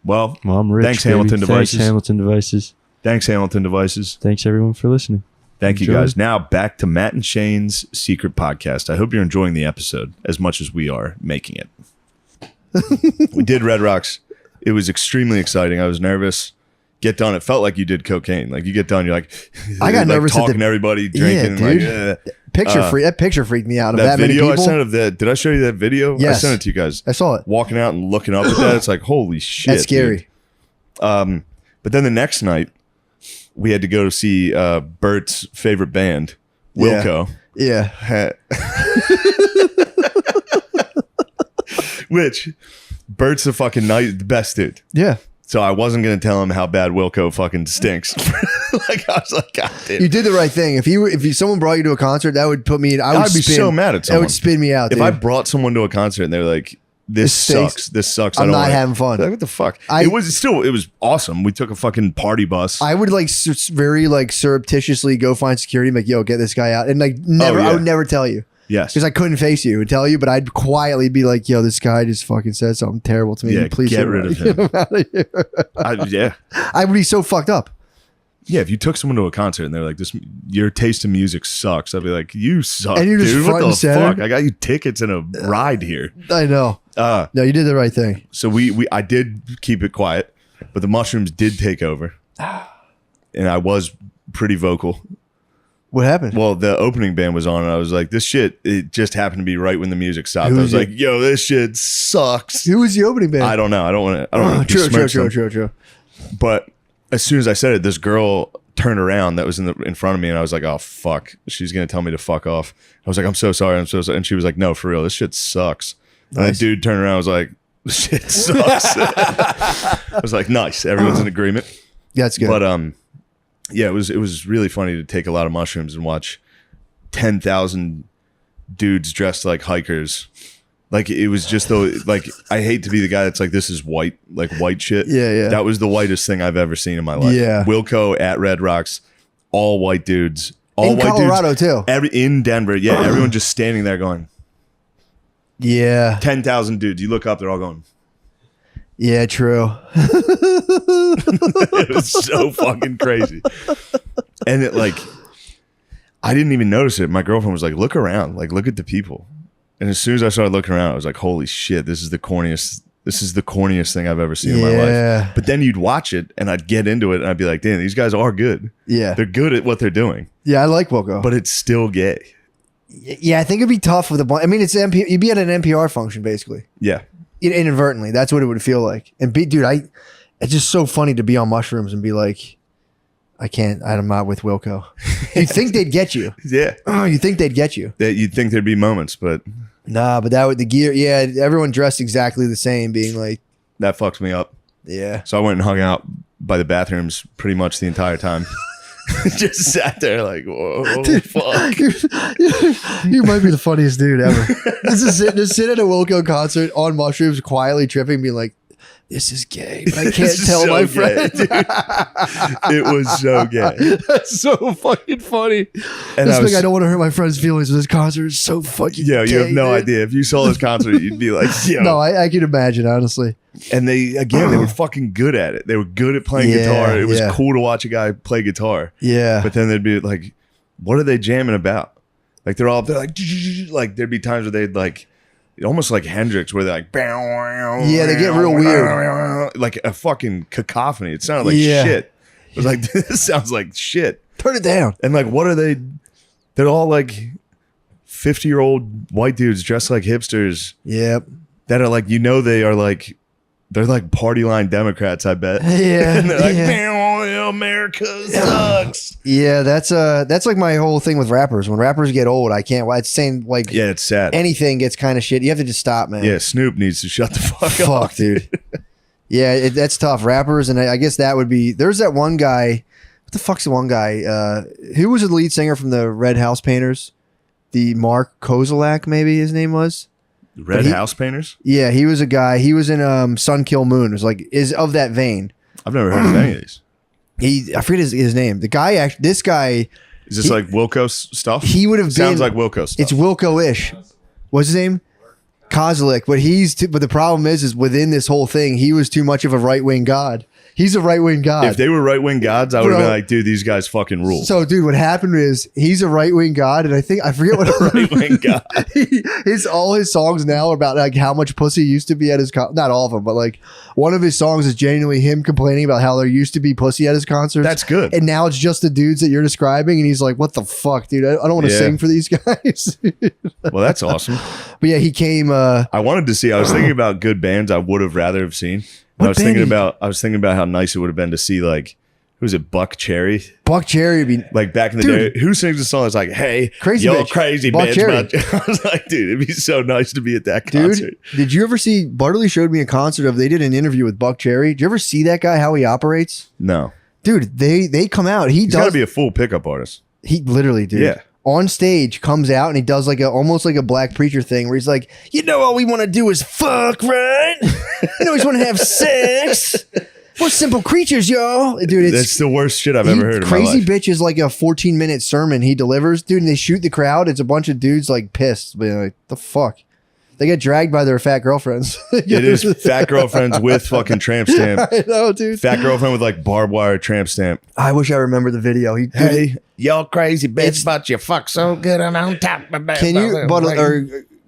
Well, I'm rich. thanks, baby. Hamilton Devices. Thanks, Hamilton Devices. Thanks, Hamilton Devices. Thanks, everyone, for listening. Thank you, Enjoy. guys. Now back to Matt and Shane's secret podcast. I hope you're enjoying the episode as much as we are making it. We did Red Rocks. It was extremely exciting. I was nervous. Get done. It felt like you did cocaine. Like you get done, you're like, I got nervous talking to everybody, drinking. Yeah, dude. That picture freaked me out of that that video many people. I sent of that. Did I show you that video? Yes. I sent it to you guys. I saw it. Walking out and looking up at that, it's like, holy shit. That's scary. Dude. But then the next night, we had to go to see Bert's favorite band, WILCO. Yeah. Which Bert's the fucking the best dude. Yeah. So I wasn't gonna tell him how bad WILCO fucking stinks. Like I was like, God damn. You did the right thing. If someone brought you to a concert, that would put me in. I'd be so mad at someone. That would spin me out. If dude. I brought someone to a concert and they're like, this stinks. sucks. I'm I don't not like having fun. Like, what the fuck? It was awesome. We took a fucking party bus. I would like very like surreptitiously go find security, and be like, yo, get this guy out, and like never. yeah. I would never tell you. Yes. Because I couldn't face you and tell you, but I'd quietly be like, yo, this guy just fucking said something terrible to me. Yeah, Please get rid of him. Get him out of here. Yeah. I would be so fucked up. Yeah, if you took someone to a concert and they're like, your taste in music sucks, I'd be like, you suck, And you're just dude. front What and the center. fuck? I got you tickets and a ride here. I know. No, you did the right thing. So I did keep it quiet, but the mushrooms did take over. And I was pretty vocal. What happened? Well, the opening band was on, and I was like, this shit, it just happened to be right when the music stopped. Who I was was like, yo, this shit sucks. Who was the opening band? I don't know. I don't want to True. But as soon as I said it, this girl turned around that was in front of me, and I was like, oh, fuck. She's going to tell me to fuck off. I was like, I'm so sorry. And she was like, no, for real. This shit sucks. Nice. And the dude turned around and was like, this shit sucks. I was like, nice. Everyone's in agreement. Yeah, that's good. But yeah, it was really funny to take a lot of mushrooms and watch 10,000 dudes dressed like hikers. Like it was just like I hate to be the guy that's like, this is white shit. Yeah. That was the whitest thing I've ever seen in my life. Yeah. WILCO at Red Rocks, all white dudes, All in white Colorado dudes, too. In Denver, yeah, everyone just standing there going, Yeah. 10,000 dudes. You look up, they're all going. Yeah, true. It was so fucking crazy. And it like, I didn't even notice it. My girlfriend was like, look around, like look at the people. And as soon as I started looking around, I was like, holy shit, this is the corniest thing I've ever seen in my life. But then you'd watch it and I'd get into it and I'd be like, damn, these guys are good. Yeah. They're good at what they're doing. Yeah, I like WILCO. But it's still gay. Yeah, I think it'd be tough with a bunch. I mean, it's you'd be at an NPR function basically. Yeah. Inadvertently, that's what it would feel like. And dude, it's just so funny to be on mushrooms and be like, I'm not with WILCO. You'd think they'd get you. Yeah. Oh, you think they'd get you. That you'd think there'd be moments, but nah. But the gear, yeah, everyone dressed exactly the same, being like, that fucks me up. Yeah. So I went and hung out by the bathrooms pretty much the entire time. Just sat there like, whoa, dude, fuck. You might be the funniest dude ever. Just sit at a WILCO concert on mushrooms, quietly tripping, being like, this is gay, but I can't tell so my friend. It was so gay. That's so fucking funny. And I don't want to hurt my friend's feelings, but this concert is so fucking gay. You have no idea. If you saw this concert, you'd be like, yo. No, I can imagine, honestly. And they were fucking good at it. They were good at playing guitar. It was cool to watch a guy play guitar. Yeah. But then they'd be like, what are they jamming about? Like they're like there'd be times where they'd like, almost like Hendrix, where they're like, yeah, they get real weird, like a fucking cacophony. It sounded like shit. It was like, this sounds like shit. Turn it down. And like, what are they? They're all like 50-year-old white dudes dressed like hipsters. Yep. That are like, they are like, they're like party line Democrats, I bet. Yeah. And they're like, America sucks. Yeah, that's like my whole thing with rappers. When rappers get old, I can't. It's saying like, yeah, it's sad. Anything gets kind of shit. You have to just stop, man. Yeah, Snoop needs to shut the fuck up. Fuck, dude. Yeah, that's tough. Rappers, and I guess that would be. There's that one guy. What the fuck's the one guy? Who was the lead singer from the Red House Painters? The Mark Kozilek, maybe his name was. Red House Painters? Yeah, he was a guy. He was in Sun Kill Moon. It was like is of that vein. I've never heard of any of these. I forget his name. The guy this guy is this like WILCO stuff? He would have sounds like WILCO stuff. It's WILCO-ish. What's his name? Kozilek. But the problem is within this whole thing, he was too much of a right-wing god. He's a right-wing god. If they were right-wing gods, I would have been like, dude, these guys fucking rule. So, dude, what happened is he's a right-wing god, and I forget what right-wing god. All his songs now are about like how much pussy used to be at his not all of them, but like one of his songs is genuinely him complaining about how there used to be pussy at his concerts. That's good. And now it's just the dudes that you're describing, and he's like, what the fuck, dude? I don't want to sing for these guys. Well, that's awesome. But yeah, he came. I wanted to see. I was thinking about good bands I would have rather have seen. I was thinking about how nice it would have been to see like, who was it, Buck Cherry? Buck Cherry would be like back in the day. Who sings a song that's like, "Hey, crazy yo, bitch. crazy Buck bitch"? Cherry. I was like, dude, it'd be so nice to be at that concert. Dude, did you ever see? Bartley showed me a concert of. They did an interview with Buck Cherry. Did you ever see that guy? How he operates? No, dude. They come out. He's got to be a full pickup artist. He literally, dude. Yeah. On stage comes out and he does like almost like a Black Preacher thing where he's like, all we want to do is fuck, right? We just want to have sex. We're simple creatures, y'all. Dude, that's the worst shit I've ever heard. Crazy in my life. Bitch is like a 14-minute sermon he delivers, dude. And they shoot the crowd. It's a bunch of dudes like pissed, but like, the fuck. They get dragged by their fat girlfriends. It is fat girlfriends with fucking tramp stamp. I know, dude. Fat girlfriend with like barbed wire tramp stamp. I wish I remember the video. Hey, y'all crazy bitch, but you fuck so good and on top of that. Can you, or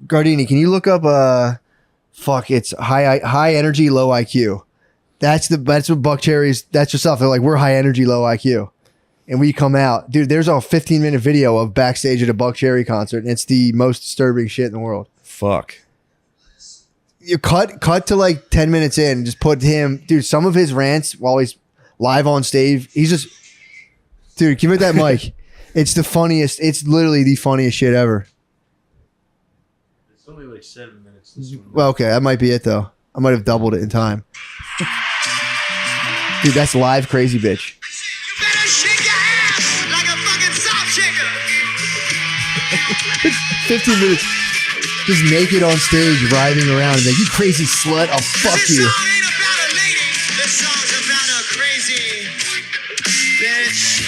Gardini? Can you look up? It's high energy, low IQ. That's what Buck Cherry's. That's yourself. They're like, we're high energy, low IQ, and we come out, dude. There's a 15-minute video of backstage at a Buck Cherry concert, and it's the most disturbing shit in the world. Fuck. You cut to like 10 minutes in, and just put him, dude. Some of his rants while he's live on stage, he's just, dude. Give me that mic. It's the funniest. It's literally the funniest shit ever. It's only like 7 minutes. This one. Well, okay, that might be it though. I might have doubled it in time. Dude, that's live Crazy Bitch. You better shake your ass like a fucking salt shaker. 15 minutes. Just naked on stage, riding around, and like, you crazy slut, I'll fuck you. This song ain't about a lady. This song's about a crazy bitch.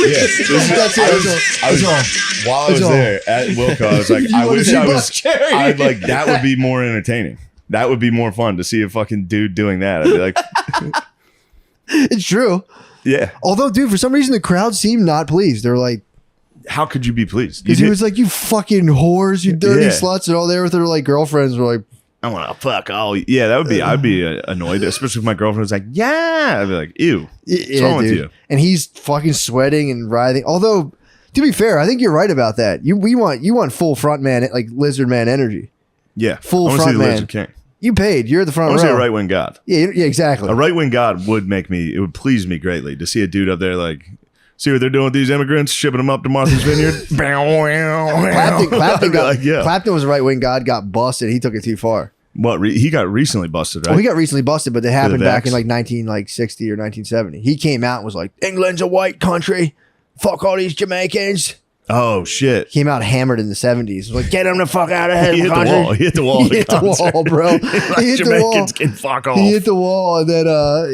That's it. While I was there at Wilco, I was like, I wish I was. I'd like that would be more entertaining. That would be more fun to see a fucking dude doing that. I'd be like, it's true. yeah. Although, dude, for some reason the crowd seemed not pleased. They're like, how could you be pleased? because he was like, you fucking whores, you dirty sluts, and all there with their like girlfriends were like, I want to fuck all. Yeah, that would be. I'd be annoyed, especially if my girlfriend was like, "Yeah," I'd be like, "Ew, what's wrong with you?" And he's fucking sweating and writhing. Although, to be fair, I think you're right about that. You want full front man, like lizard man energy. Yeah, full I wanna front see the man. Lizard King. You paid. You're at the front I row. want to see a right wing god. Yeah, exactly. A right wing god would make me. It would please me greatly to see a dude up there like. See what they're doing with these immigrants, shipping them up to Martha's Vineyard. Clapton was a right wing god, got busted. He took it too far. What he got recently busted, right? Well, he got recently busted, but it happened back in like 1960 or 1970. He came out and was like, "England's a white country. Fuck all these Jamaicans." Oh shit! Came out hammered in the 70s. Was like, "Get him the fuck out of here!" He hit the wall. He hit the wall. He hit the wall, bro. He hit the wall. Can fuck off. He hit the wall, and then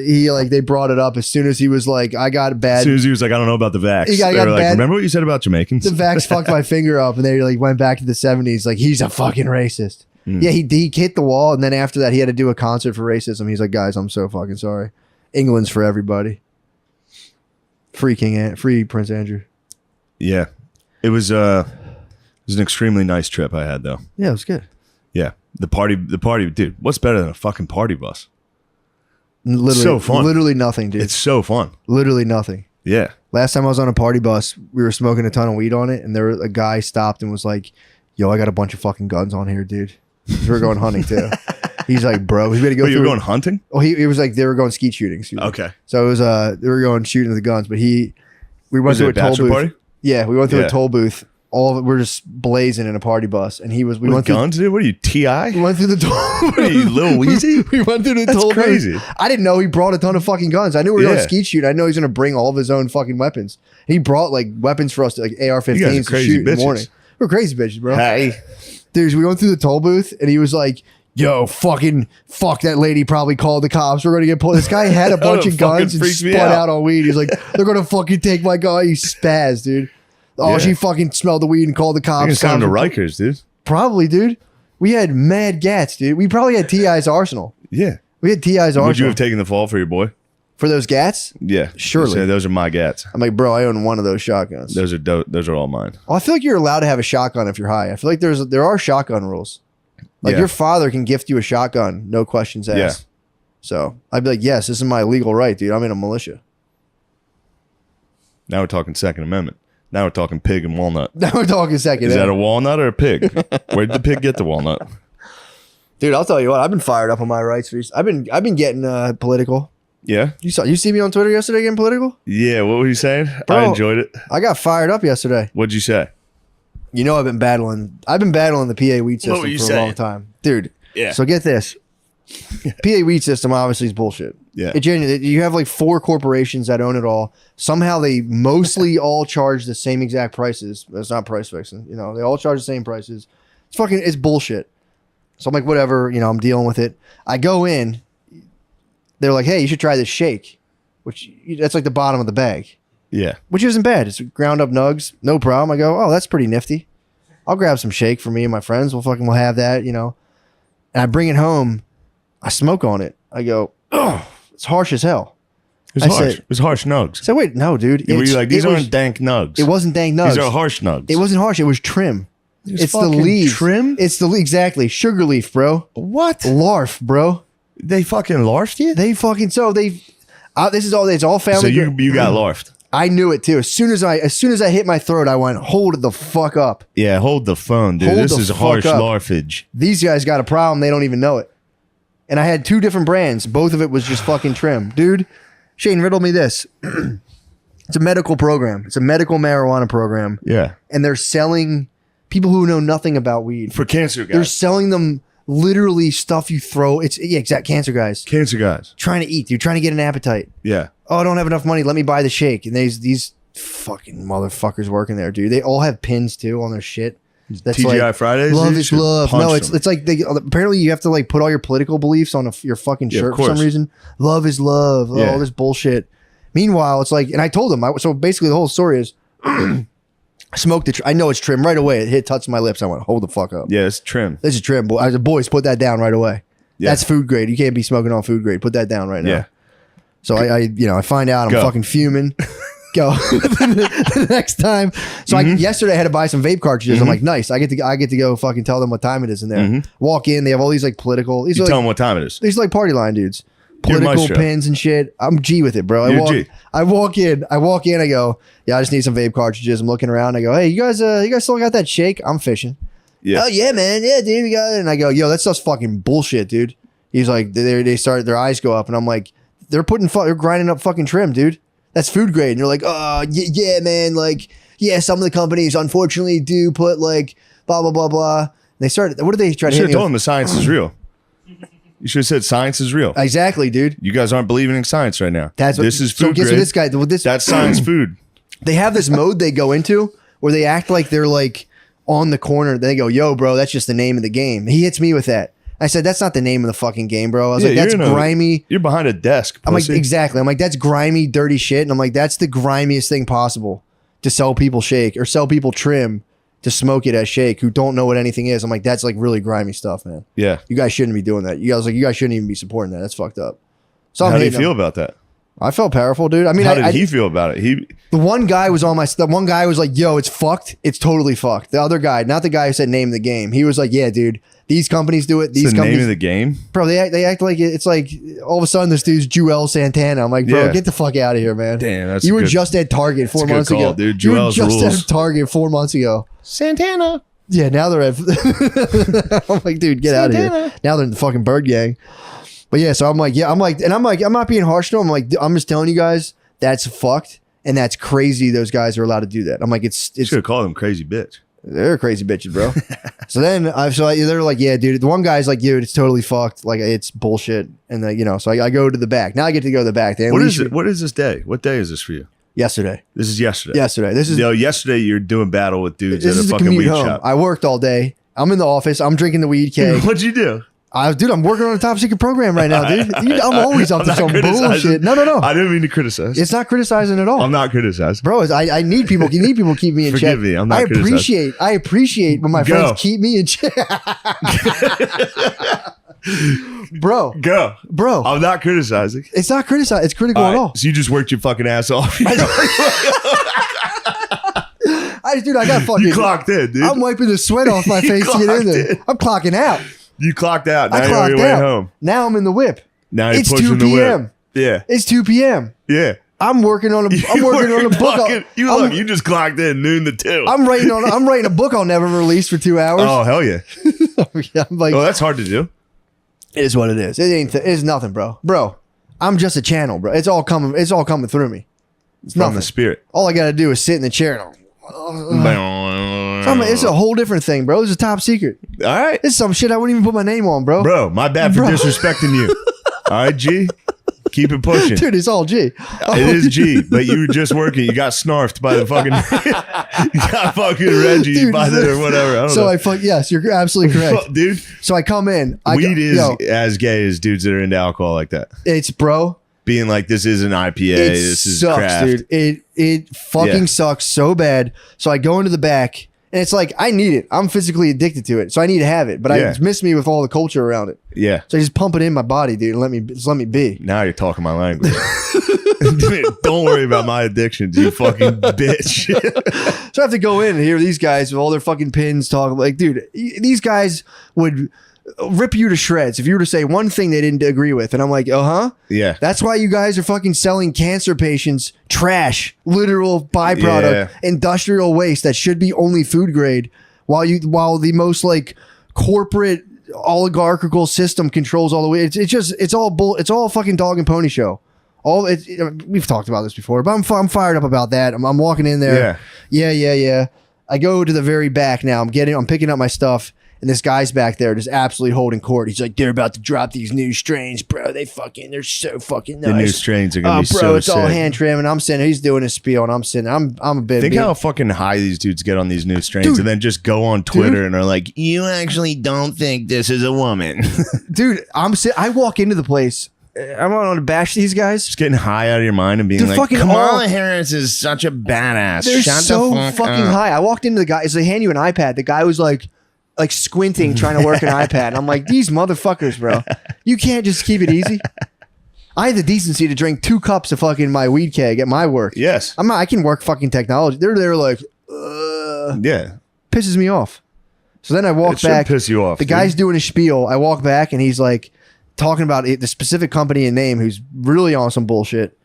he like they brought it up as soon as he was like, "I got bad." As soon as he was like, "I don't know about the vax." They got like, bad. Remember what you said about Jamaicans? The vax fucked my finger up, and they like went back to the 70s. Like, he's a fucking racist. Yeah, he hit the wall, and then after that, he had to do a concert for racism. He's like, "Guys, I'm so fucking sorry. England's for everybody. Free Prince Andrew." Yeah, it was an extremely nice trip I had though. Yeah, it was good. Yeah, the party, dude. What's better than a fucking party bus? Literally, so fun. Literally nothing, dude. It's so fun. Literally nothing. Yeah. Last time I was on a party bus, we were smoking a ton of weed on it, and a guy stopped and was like, "Yo, I got a bunch of fucking guns on here, dude." We were going hunting too. He's like, "Bro, we got to go." Wait, you were going hunting? Oh, he was like, they were going skeet shooting. Okay. So it was they were going shooting the guns, but we went Was to it a toll bachelor booth. party? Yeah, we went to a toll booth. All of it, we're just blazing in a party bus, and we With went through guns, dude. What are you, T.I.? We went through the toll. What are you, Lil Weezy? We went through the That's toll crazy. booth. I didn't know he brought a ton of fucking guns. I knew we were going Yeah. skeet shoot. I know he's going to bring all of his own fucking weapons. He brought like weapons for us, to, like You guys are AR-15s to crazy shoot in the bitches. morning. We're crazy bitches, bro. Hey. Dude, we went through the toll booth, and he was like, "Yo, fuck that lady probably called the cops. We're gonna get pulled." This guy had a bunch of guns and freaks me spun out. out on weed. He's like, "They're gonna fucking take my guy." He spazzed, dude. Oh, Yeah. she fucking smelled the weed and called the You can cops. send them to Rikers, dude. Probably, dude. We had mad gats, dude. We probably had T.I.'s arsenal. Yeah. We had T.I.'s arsenal. Would you have taken the fall for your boy? For those gats? Yeah. Surely. Say, those are my gats. I'm like, bro, I own one of those shotguns. Those are all mine. Well, I feel like you're allowed to have a shotgun if you're high. I feel like there are shotgun rules. Like Yeah. your father can gift you a shotgun, no questions asked. Yeah. So I'd be like, yes, this is my legal right, dude. I'm in a militia. Now we're talking Second Amendment. Now we're talking pig and walnut. Now we're talking second. Is that a walnut or a pig? Where did the pig get the walnut? Dude, I'll tell you what. I've been fired up on my rights. I've been getting political. Yeah? You see me on Twitter yesterday getting political? Yeah, what were you saying? Bro, I enjoyed it. I got fired up yesterday. What'd you say? You know I've been battling the PA weed What were system you for a saying? long time. Dude. Yeah. So get this. PA weed system obviously is bullshit. Yeah. You have like 4 corporations that own it all. Somehow they mostly all charge the same exact prices. It's not price fixing. You know, they all charge the same prices. It's bullshit. So I'm like, whatever, you know, I'm dealing with it. I go in, they're like, hey, you should try this shake, which that's like the bottom of the bag, Yeah. which isn't bad. It's ground up nugs, no problem. I go, oh, that's pretty nifty. I'll grab some shake for me and my friends. We'll have that, you know. And I bring it home. I smoke on it. I go, oh, it's harsh as hell. It was I harsh. said- It was harsh nugs. So wait, no, dude. Were you like, these it aren't was, dank nugs? It wasn't dank nugs. These are harsh nugs. It wasn't harsh. It was trim. was It's the fucking leaves. trim? It's the exactly sugar leaf, bro. What? Larf, bro. They fucking larfed you? They fucking it's all family. So you got larfed. I knew it too. As soon as I hit my throat, I went, hold the fuck up. Yeah, hold the phone, dude. Hold This the is fuck harsh up. larfage. These guys got a problem. They don't even know it. And I had 2 different brands. Both of it was just fucking trim. Dude, Shane, riddle me this. It's a medical program. It's a medical marijuana program. Yeah. And they're selling people who know nothing about weed. For cancer guys. They're selling them literally stuff you throw. It's exact cancer guys. Cancer guys. Trying to eat. You're trying to get an appetite. Yeah. Oh, I don't have enough money. Let me buy the shake. And these fucking motherfuckers working there, dude. They all have pins too on their shit. That's TGI like, Fridays. love dude? is Should love. punch No, them. it's like apparently you have to like put all your political beliefs on your fucking Yeah, of shirt for some course. reason. Love is love. Yeah. All this bullshit. Meanwhile, it's like, and I told him, so basically the whole story is, I smoked the, I know it's trim right away. It touched my lips. I went, hold the fuck up. Yeah, it's trim. This is trim. Boys, put that down right away. Yeah. That's food grade. You can't be smoking on food grade. Put that down right now. Yeah. So I find out I'm fucking fuming. Go the next time. So yesterday I had to buy some vape cartridges. I'm like, nice. I get to go fucking tell them what time it is in there. Walk in. They have all these like political. These you are tell like, them what time it is. These like party line dudes. Political pins and shit. I'm G with it, bro. I walk in. I go, yeah, I just need some vape cartridges. I'm looking around. I go, hey, you guys still got that shake? I'm fishing. Yeah. Oh yeah, man. Yeah, dude, we got it. And I go, yo, that stuff's fucking bullshit, dude. He's like, they started, their eyes go up, and I'm like, they're grinding up fucking trim, dude. That's food grade. And you're like, oh yeah, man. Like, yeah, some of the companies unfortunately do put like blah blah blah blah. And they started. What do they try to? You should have told them the science is real. You should have said science is real. Exactly, dude. You guys aren't believing in science right now. This is food so guess grade. What this guy, that's science food. They have this mode they go into where they act like they're like on the corner. Then they go, yo, bro, that's just the name of the game. He hits me with that. I said, that's not the name of the fucking game, bro. I was like, that's grimy. You're behind a desk. I'm like, exactly. I'm like, that's grimy, dirty shit. And I'm like, that's the grimiest thing possible to sell people shake or sell people trim to smoke it as shake who don't know what anything is. I'm like, that's like really grimy stuff, man. Yeah. You guys shouldn't be doing that. You guys shouldn't even be supporting that. That's fucked up. So how do you feel about that? I felt powerful, dude. I mean, how did he feel about it? The one guy was one guy was like, yo, it's fucked. It's totally fucked. The other guy, not the guy who said name the game. He was like, yeah, dude, these companies do it. These companies, name of the game? Bro, they act like it's like all of a sudden this dude's Joel Santana. I'm like, bro, get the fuck out of here, man. Damn, you were just at Target 4 months ago. Dude. Joel's you were just rules. at Target 4 months ago. Santana. Yeah, now they're at I'm like, dude, get out of here. Now they're in the fucking Bird Gang. But yeah, so I'm like, I'm not being harsh to them. I'm like, I'm just telling you guys, that's fucked and that's crazy. Those guys are allowed to do that. I'm like, it's should have called them crazy bitch. They're crazy bitches, bro. So then they're like, yeah, dude. The one guy's like, dude, it's totally fucked. Like, it's bullshit. And so I go to the back. Now I get to go to the back. What is it? What is this day? What day is this for you? Yesterday. This is yesterday. This is yesterday. You're doing battle with dudes at a fucking commute weed home. shop. I worked all day. I'm in the office. I'm drinking the weed keg. What'd you do? Dude, I'm working on a top secret program right now, dude. I'm always up to some bullshit. No. I didn't mean to criticize. It's not criticizing at all. I'm not criticizing. Bro, I need people. You need people keep me in check. Forgive me. I'm not criticizing. I appreciate when my friends keep me in check. Bro. Go. Bro. I'm not criticizing. It's not criticizing. It's critical at all. So you just worked your fucking ass off. Dude, I got fucking. You clocked in, dude. I'm wiping the sweat off my face to get in there. I'm clocking out. You clocked out. Now you're on your way home. Now I'm in the whip. Now you're it's pushing 2 the p.m. whip. Yeah. It's 2 p.m. Yeah. I'm working on a book. You just clocked in noon to 2. I'm writing a book I'll never release for 2 hours. Oh, hell yeah. I'm like, that's hard to do. It is what it is. It's nothing, bro. Bro, I'm just a channel, bro. It's all coming through me. It's from nothing. The spirit. All I gotta do is sit in the chair and it's a whole different thing, bro. This is top secret. All right. This is some shit I wouldn't even put my name on, bro. Bro, my bad for disrespecting you. All right, G. Keep it pushing. Dude, it's all G. It is G, but you were just working. You got snarfed by the fucking you got fucking Reggie dude, by the or whatever. I don't know. Yes, you're absolutely correct. Dude. So I come in. Weed is as gay as dudes that are into alcohol like that. It's bro. Being like, this is an IPA. This is sucks, craft. Dude. It fucking sucks so bad. So I go into the back and it's like, I need it. I'm physically addicted to it. So I need to have it. But it's missed me with all the culture around it. Yeah. So I just pump it in my body, dude, and let me be. Now you're talking my language. Dude, don't worry about my addictions, you fucking bitch. So I have to go in and hear these guys with all their fucking pins talking. Like, dude, these guys would rip you to shreds if you were to say one thing they didn't agree with. And I'm like, yeah, that's why you guys are fucking selling cancer patients trash, literal byproduct, industrial waste that should be only food grade, while the most like corporate oligarchical system controls all the way. It's all fucking dog and pony show. We've talked about this before, but I'm fired up about that. I'm walking in there. Yeah. I go to the very back now. I'm picking up my stuff. And this guy's back there just absolutely holding court. He's like, they're about to drop these new strains, bro. They're so fucking nice. The new strains are gonna be bro, so it's sick. all hand trim, and I'm sitting. He's doing his spiel, and I'm sitting. I'm a bit. Think how fucking high these dudes get on these new strains, and then just go on Twitter and are like, "You actually don't think this is a woman, dude?" I walk into the place, I'm not to bash these guys. Just getting high out of your mind and being They're like, fucking Kamala Harris is such a badass. They're Shut so the fuck fucking up. high. I walked into the guy. They hand you an iPad. The guy was like squinting, trying to work an iPad. I'm like, these motherfuckers, bro. You can't just keep it easy. I had the decency to drink 2 cups of fucking my weed keg at my work. Yes. I can work fucking technology. They're there like, Yeah. pisses me off. So then I walk It should back. piss you off. The dude. guy's doing a spiel. I walk back and he's like talking about the specific company and name who's really on some bullshit.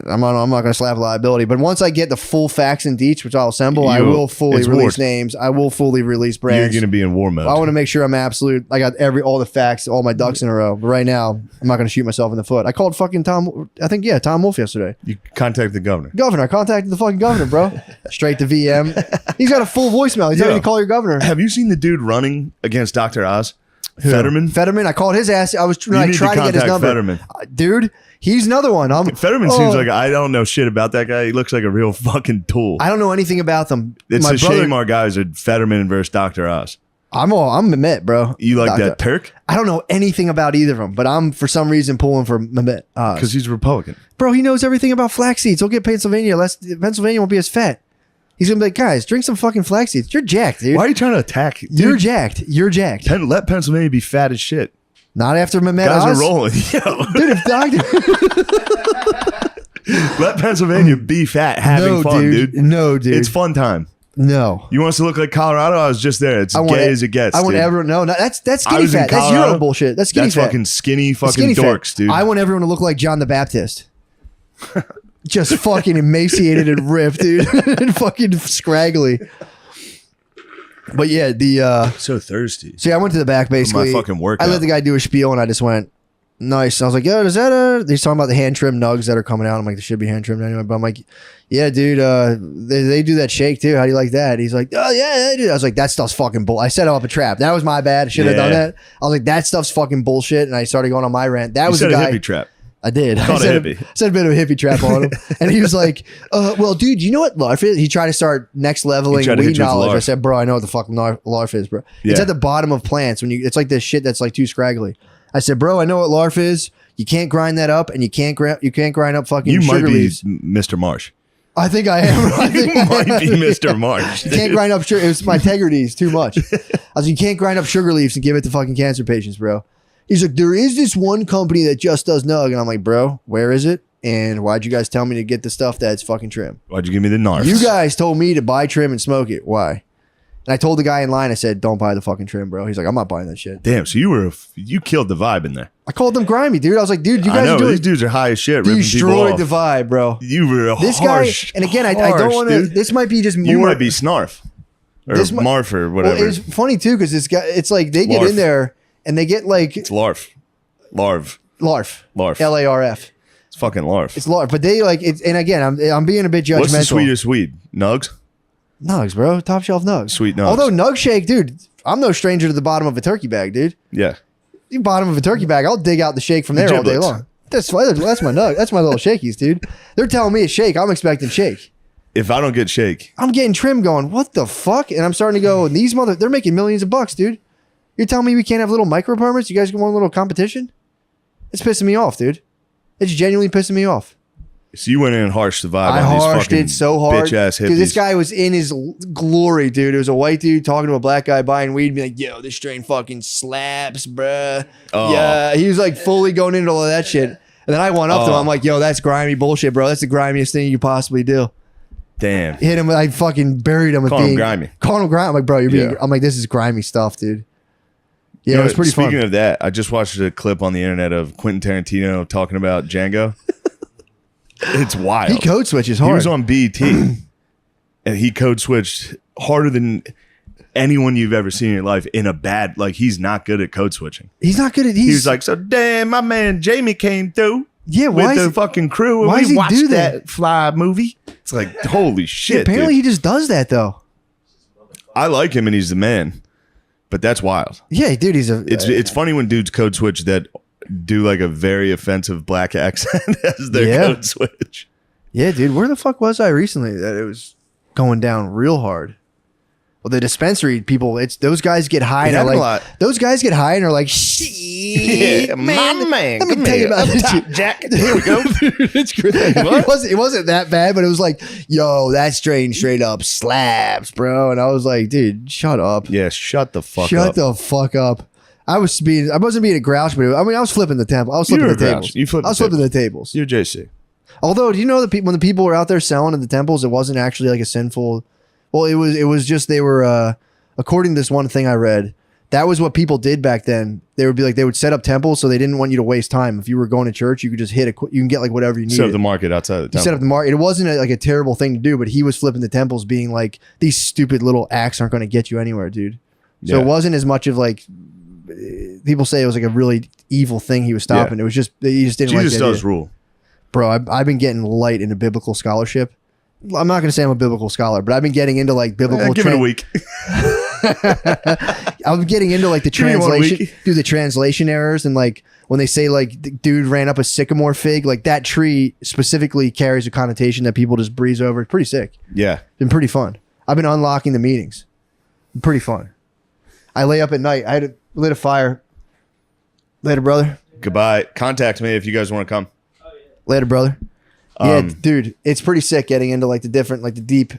I'm not going to slap liability, but once I get the full facts and deets, which I'll assemble, I will fully it's release war. names. I will fully release You're brands. going to be in war mode. I want to make sure I'm absolute. I got all the facts, all my ducks in a row. But right now, I'm not going to shoot myself in the foot. I called fucking Tom. I think Tom Wolf yesterday. You contact the governor. Governor, I contacted the fucking governor, bro. Straight to VM. He's got a full voicemail. He's telling me to call your governor. Have you seen the dude running against Dr. Oz? Fetterman? Fetterman. I called his ass. I was You trying need to get his contact number. Fetterman. Dude, he's another one. Fetterman seems like, I don't know shit about that guy. He looks like a real fucking tool. I don't know anything about them. It's My a shame our guys are Fetterman versus Dr. Oz. I'm Mehmet, bro. You like Doctor. that Turk? I don't know anything about either of them, but I'm for some reason pulling for Mehmet. Because he's Republican. Bro, he knows everything about flax seeds. He'll get Pennsylvania. Pennsylvania won't be as fat. He's gonna be like, guys, drink some fucking flax seeds. You're jacked, dude. Why are you trying to attack? Dude, You're jacked. You're jacked. Let Pennsylvania be fat as shit. Not after Mehmet Guys Oz. are rolling. Yo. Dude, if Doctor Let Pennsylvania be fat, having No, fun, dude. dude. No, dude. It's fun time. No. You want us to look like Colorado? I was just there. It's gay as it gets. I want dude. everyone. No, that's I skinny was in fat. That's Colorado. Euro bullshit. That's skinny That's fat. fucking skinny fucking Skinny fat. dorks, dude. I want everyone to look like John the Baptist. Just fucking emaciated and ripped, dude. And fucking scraggly. But yeah, so thirsty. see, I went to the back basically. fucking workout. I let the guy do a spiel and I just went, nice. And I was like, yo, is that he's talking about the hand trimmed nugs that are coming out. I'm like, they should be hand trimmed anyway. But I'm like, yeah, dude, they do that shake too. How do you like that? He's like, oh yeah, dude. I was like, that stuff's fucking bull. I set up a trap. That was my bad. I should have done Yeah. that. I was like, that stuff's fucking bullshit. And I started going on my rant. That You was said the a guy. hippie trap. I did. Called I said a hippie. said a bit of a hippie trap on him. And he was like, well, dude, you know what LARF is? He tried to start next leveling He tried to hit weed you with knowledge. I LARF. said, bro, I know what the fuck LARF is, bro. It's Yeah. at the bottom of plants. It's like this shit that's like too scraggly. I said, bro, I know what LARF is. You can't grind that up and you can't grind up fucking You might sugar be leaves. Mr. Marsh. I think I am. I think You I might am. be Mr. Marsh. You can't grind up sugar. It was my integrity is too much. I was like, you can't grind up sugar leaves and give it to fucking cancer patients, bro. He's like, there is this one company that just does nug. And I'm like, bro, where is it? And why'd you guys tell me to get the stuff that's fucking trim? Why'd you give me the narcs? You guys told me to buy trim and smoke it. Why? And I told the guy in line, I said, don't buy the fucking trim, bro. He's like, I'm not buying that shit. Damn, so you killed the vibe in there. I called them grimy, dude. I was like, dude, you I guys know, are doing these dudes are high as shit, ripping people destroyed off. the vibe, bro. You were This harsh, guy, and again, I harsh, don't want to. dude. This might be just more. You might be Snarf. Or This mi- Marf or Well, whatever. it's funny too because this guy, it's like they get Larf. in there and they get like It's Larf. Larv. LARF, Larf. LARF. It's fucking Larf. It's LARF, but they like it's. And again, I'm being a bit judgmental. What's the sweetest weed? Nugs? Nugs, bro? Top shelf nugs. Sweet nugs. Although nug shake, dude, I'm no stranger to the bottom of a turkey bag, dude. Yeah. The bottom of a turkey bag, I'll dig out the shake from there all day giblets. long. That's my nug. That's my little shakies, dude. They're telling me it's shake. I'm expecting shake. If I don't get shake, I'm getting trim going, what the fuck? And I'm starting to go, these they're making millions of bucks, dude. You're telling me we can't have little micro permits? You guys want a little competition? It's pissing me off, dude. It's genuinely pissing me off. so you went in and harshed the vibe I on these harshed fucking it so hard. bitch ass hippies. Dude, this guy was in his glory, dude. It was a white dude talking to a black guy buying weed and be like, yo, this strain fucking slaps, bruh. Oh. Yeah. He was like fully going into all of that shit. And then I went up to him. Oh. I'm like, yo, that's grimy bullshit, bro. That's the grimiest thing you could possibly do. Damn. Hit him. I fucking buried him with Call him being grimy. Call him grimy. I'm like, bro, you're being. Yeah. I'm like, this is grimy stuff, dude. Yeah, You know, it was pretty speaking fun. of that, I just watched a clip on the internet of Quentin Tarantino talking about Django. It's wild. He code switches He hard. was on BET and he code switched harder than anyone you've ever seen in your life in a bad, like he's not good at code switching. He's not good at. He was like, so damn, my man Jamie came through yeah, with why the is fucking crew and why does we he watched do that? that? Fly movie. It's like, holy shit, apparently dude. he just does that though. I like him and he's the man, but that's wild. Yeah, dude, he's a. It's funny when dudes code switch that do like a very offensive black accent as their Yeah. code switch. Yeah, dude, where the fuck was I recently that it was going down real hard? Well, the dispensary people, it's those guys get high and are like, those guys get high and are like, shit, man, let me tell you about this. Jack. Here we go. It's great. It wasn't that bad, but it was like, yo, that strain straight up slaps, bro. And I was like, dude, shut up. Yeah, shut the fuck up. Shut the fuck up. I wasn't being a grouch, but I was flipping the temple. I was flipping the tables. I was flipping the tables. You're JC. Although, do you know that when the people were out there selling at the temples, it wasn't actually like a sinful. Well, it was just they were according to this one thing I read. That was what people did back then. They would be like they would set up temples, so they didn't want you to waste time. If you were going to church, you could just you can get like whatever you needed. Set up the market outside the temple. Set up the market. It wasn't like a terrible thing to do, but he was flipping the temples, being like, these stupid little acts aren't going to get you anywhere, dude. So it wasn't as much of like people say it was like a really evil thing he was stopping. It was just he just didn't. Jesus does rule, bro. I've been getting light into biblical scholarship. I'm not going to say I'm a biblical scholar, but I've been getting into like biblical. Give it a week. I'm getting into like the translation, do the translation errors, and like when they say like the dude ran up a sycamore fig, like that tree specifically carries a connotation that people just breeze over. It's pretty sick. Yeah, it's been pretty fun. I've been unlocking the meanings. Pretty fun. I lay up at night. I lit a fire. Later, brother. Goodbye. Contact me if you guys want to come. Later, brother. Yeah, dude, it's pretty sick getting into like the different, like the deep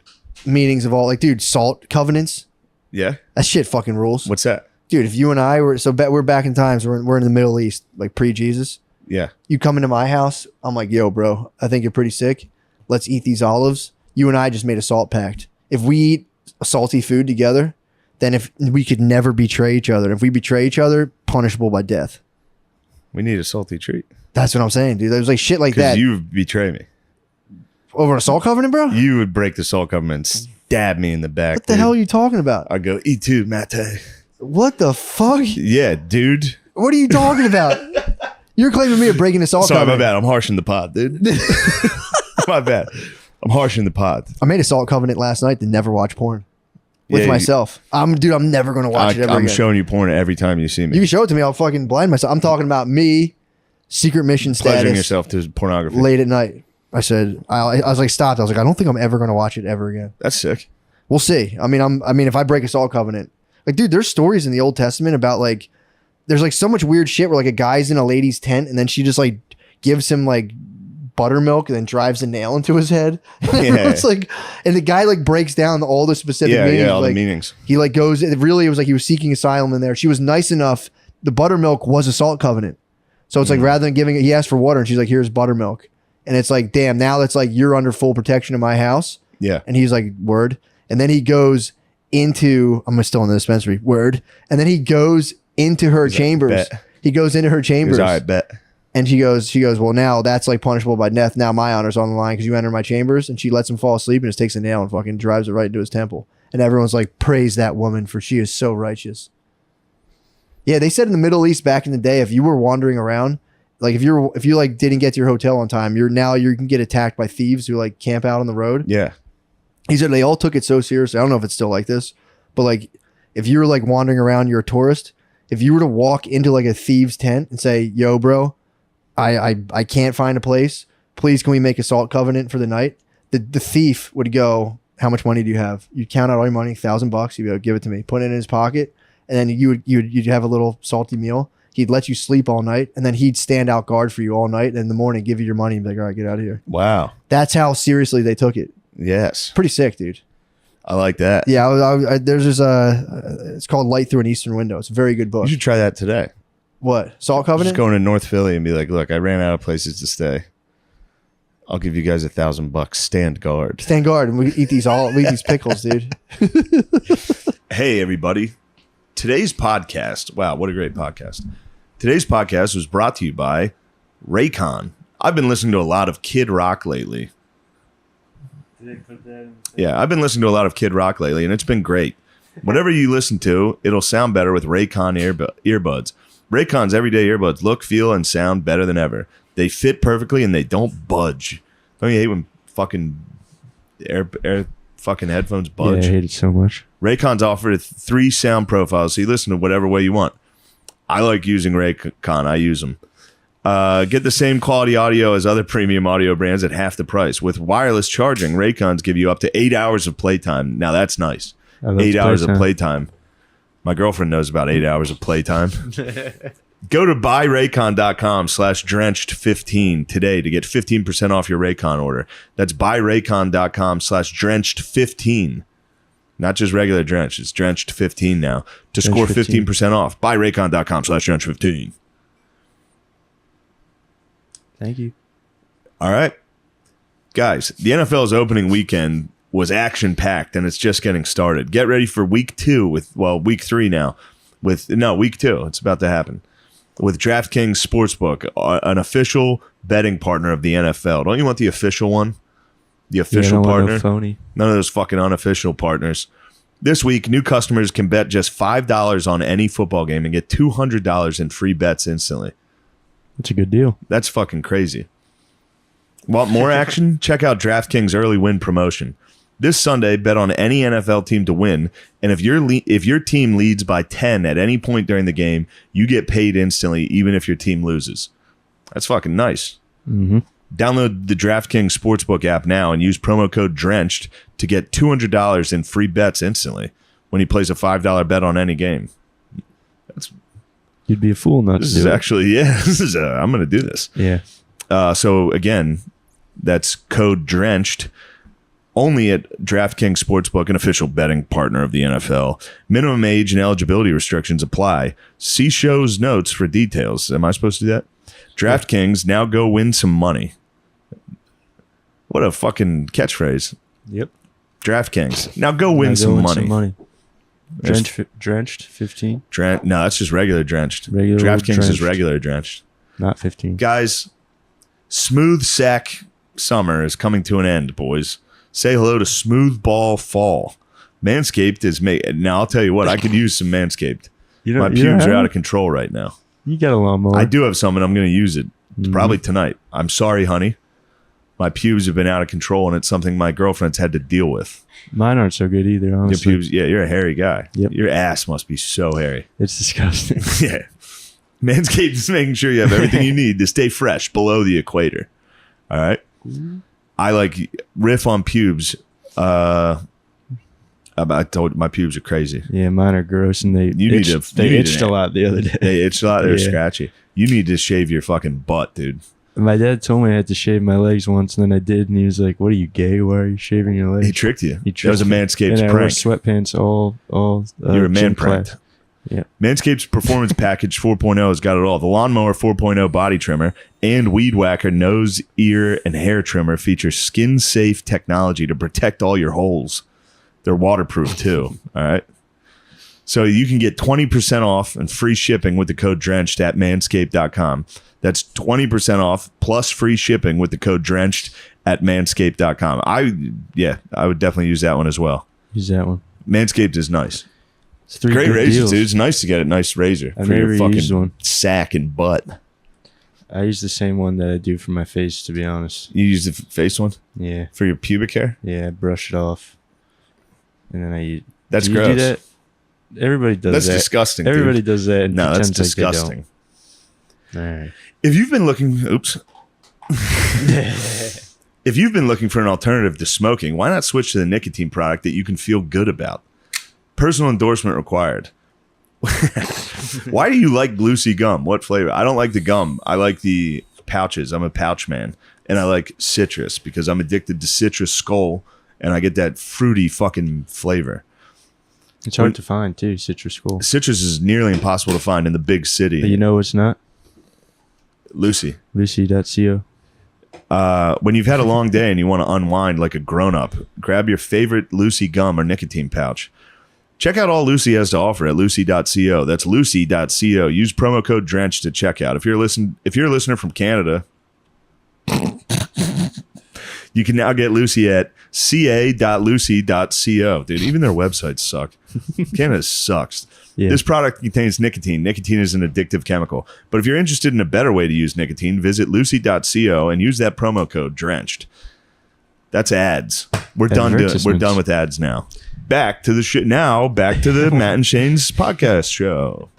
meanings of all, like, dude, salt covenants. Yeah, that shit fucking rules. What's that, dude? If you and I were we're back in times, we're in the Middle East, like pre-Jesus. Yeah, you come into my house, I'm like, yo, bro, I think you're pretty sick. Let's eat these olives. You and I just made a salt pact. If we eat salty food together, then if we could never betray each other. If we betray each other, punishable by death. We need a salty treat. That's what I'm saying, dude. There's like shit like that. You would betray me. Over a salt covenant, bro? You would break the salt covenant and stab me in the back. What the hell are you talking about? I'd go, eat too, mate. What the fuck? Yeah, dude. What are you talking about? You're claiming me of breaking the salt covenant. Sorry, my bad. I'm harshing the pod, dude. My bad. I'm harshing the pod. I made a salt covenant last night to never watch porn. With myself. I'm never going to watch it ever again. I'm showing you porn every time you see me. You can show it to me. I'll fucking blind myself. I'm talking about me, secret mission status. Pledging yourself to pornography. Late at night. I said, I was like, stopped. I was like, I don't think I'm ever going to watch it ever again. That's sick. We'll see. I mean, if I break a salt covenant, like, dude, there's stories in the Old Testament about like, there's like so much weird shit where like a guy's in a lady's tent and then she just like gives him like buttermilk and then drives a nail into his head. Yeah. It's like, and the guy like breaks down all the specific meanings. Yeah, all like, the meanings. He like goes, it was like he was seeking asylum in there. She was nice enough. The buttermilk was a salt covenant. So it's like, rather than giving it, he asked for water and she's like, here's buttermilk. And it's like, damn, now that's like, you're under full protection in my house. Yeah. And he's like, word. And then he goes into, I'm still in the dispensary, word. And then he goes into her chambers. He goes into her chambers. All right, bet. And she goes, well, now that's like punishable by death. Now my honor's on the line because you enter my chambers. And she lets him fall asleep and just takes a nail and fucking drives it right into his temple. And everyone's like, praise that woman for she is so righteous. Yeah, they said in the Middle East back in the day, if you were wandering around, like if you like didn't get to your hotel on time, you can get attacked by thieves who like camp out on the road. Yeah. He said they all took it so seriously. I don't know if it's still like this, but like if you were like wandering around, you're a tourist. If you were to walk into like a thieves tent and say, yo, bro, I can't find a place. Please, can we make a salt covenant for the night? The thief would go, how much money do you have? You'd count out all your money, $1,000. You'd go, give it to me. Put it in his pocket. And then you'd have a little salty meal. He'd let you sleep all night, and then he'd stand out guard for you all night. And in the morning, give you your money and be like, all right, get out of here. Wow. That's how seriously they took it. Yes. Pretty sick, dude. I like that. Yeah, there's this, it's called Light Through an Eastern Window. It's a very good book. You should try that today. What? Salt covenant? Just going to North Philly and be like, look, I ran out of places to stay. I'll give you guys $1,000. Stand guard. Stand guard, and we eat these pickles, dude. Hey, everybody. Today's podcast, wow, what a great podcast. Today's podcast was brought to you by Raycon. I've been listening to a lot of Kid Rock lately. Yeah, I've been listening to a lot of Kid Rock lately, and it's been great. Whatever you listen to, it'll sound better with Raycon earbuds. Raycon's everyday earbuds look, feel, and sound better than ever. They fit perfectly, and they don't budge. Don't you hate when fucking air fucking headphones budge? Yeah, I hate it so much. Raycon's offered 3 sound profiles, so you listen to whatever way you want. I like using Raycon. I use them. Get the same quality audio as other premium audio brands at half the price. With wireless charging, Raycons give you up to 8 hours of playtime. Now that's nice. 8 hours of playtime. My girlfriend knows about 8 hours of playtime. Go to buyraycon.com/drenched15 today to get 15% off your Raycon order. That's buyraycon.com/drenched15. Not just regular drenched. It's drenched 15 now to score 15% off. Buyraycon.com/drenched15. Thank you. All right. Guys, the NFL's opening weekend was action-packed, and it's just getting started. Get ready for week 2 week 3 now. Week 2. It's about to happen. With DraftKings Sportsbook, an official betting partner of the NFL. Don't you want the official one? The official partner? No phony. None of those fucking unofficial partners. This week, new customers can bet just $5 on any football game and get $200 in free bets instantly. That's a good deal. That's fucking crazy. Want more action? Check out DraftKings Early Win promotion. This Sunday, bet on any NFL team to win, and if your team leads by 10 at any point during the game, you get paid instantly, even if your team loses. That's fucking nice. Mm-hmm. Download the DraftKings Sportsbook app now and use promo code DRENCHED to get $200 in free bets instantly when he plays a $5 bet on any game. You'd be a fool not to do it. This is actually, yeah, I'm going to do this. Yeah. So again, that's code DRENCHED only at DraftKings Sportsbook, an official betting partner of the NFL. Minimum age and eligibility restrictions apply. See show's notes for details. Am I supposed to do that? DraftKings, now go win some money. What a fucking catchphrase. Yep. DraftKings, now go win some money. Drenched 15. No, that's just regular drenched. Regular DraftKings is regular drenched. Not 15. Guys, smooth sack summer is coming to an end, boys. Say hello to smooth ball fall. Manscaped is now I'll tell you what, I could use some Manscaped. My pubes are out of control right now. You got a lawnmower. I do have some, and I'm going to use it probably tonight. I'm sorry, honey. My pubes have been out of control, and it's something my girlfriend's had to deal with. Mine aren't so good either, honestly. Your pubes, yeah, you're a hairy guy. Yep. Your ass must be so hairy. It's disgusting. Yeah. Manscaped is making sure you have everything you need to stay fresh below the equator. All right? I like riff on pubes. I told you my pubes are crazy. Yeah, mine are gross, and they itched a lot the other day. They itched a lot. They're scratchy. You need to shave your fucking butt, dude. My dad told me I had to shave my legs once, and then I did, and he was like, "What are you, gay? Why are you shaving your legs?" He tricked you. That was a Manscaped and prank. I wore sweatpants all. You're a man pranked. Yeah. Manscaped's Performance Package 4.0 has got it all. The Lawnmower 4.0 body trimmer and Weed Whacker nose, ear, and hair trimmer feature skin-safe technology to protect all your holes. They're waterproof too. All right. So you can get 20% off and free shipping with the code DRENCHED at manscaped.com. That's 20% off plus free shipping with the code DRENCHED at manscaped.com. I would definitely use that one as well. Use that one. Manscaped is nice. It's 3 great good razors, deals. dude. It's nice to get a nice razor I've for your never used fucking one. sack and butt. I use the same one that I do for my face, to be honest. You use the face one Yeah. for your pubic hair? Yeah, I brush it off. And then I use... That's do you gross. do that? Everybody does That's that. disgusting, Everybody dude. does that. And No, that's pretends like they disgusting. don't. All right. If you've been looking... Oops. If you've been looking for an alternative to smoking, why not switch to the nicotine product that you can feel good about? Personal endorsement required. Why do you like Lucy gum? What flavor? I don't like the gum. I like the pouches. I'm a pouch man. And I like citrus because I'm addicted to citrus skull and I get that fruity fucking flavor. It's hard to find, too, citrus skull. Citrus is nearly impossible to find in the big city. But you know what's not? Lucy. Lucy.co. When you've had a long day and you want to unwind like a grown-up, grab your favorite Lucy gum or nicotine pouch. Check out all Lucy has to offer at lucy.co. That's lucy.co. Use promo code DRENCHED at checkout. If you're a listener from Canada, you can now get Lucy at ca.lucy.co. Dude, even their websites suck. Canada sucks. Yeah. This product contains nicotine. Nicotine is an addictive chemical. But if you're interested in a better way to use nicotine, visit lucy.co and use that promo code DRENCHED. That's ads. We're done with ads now. Back to the shit now. Back to the Matt and Shane's podcast show.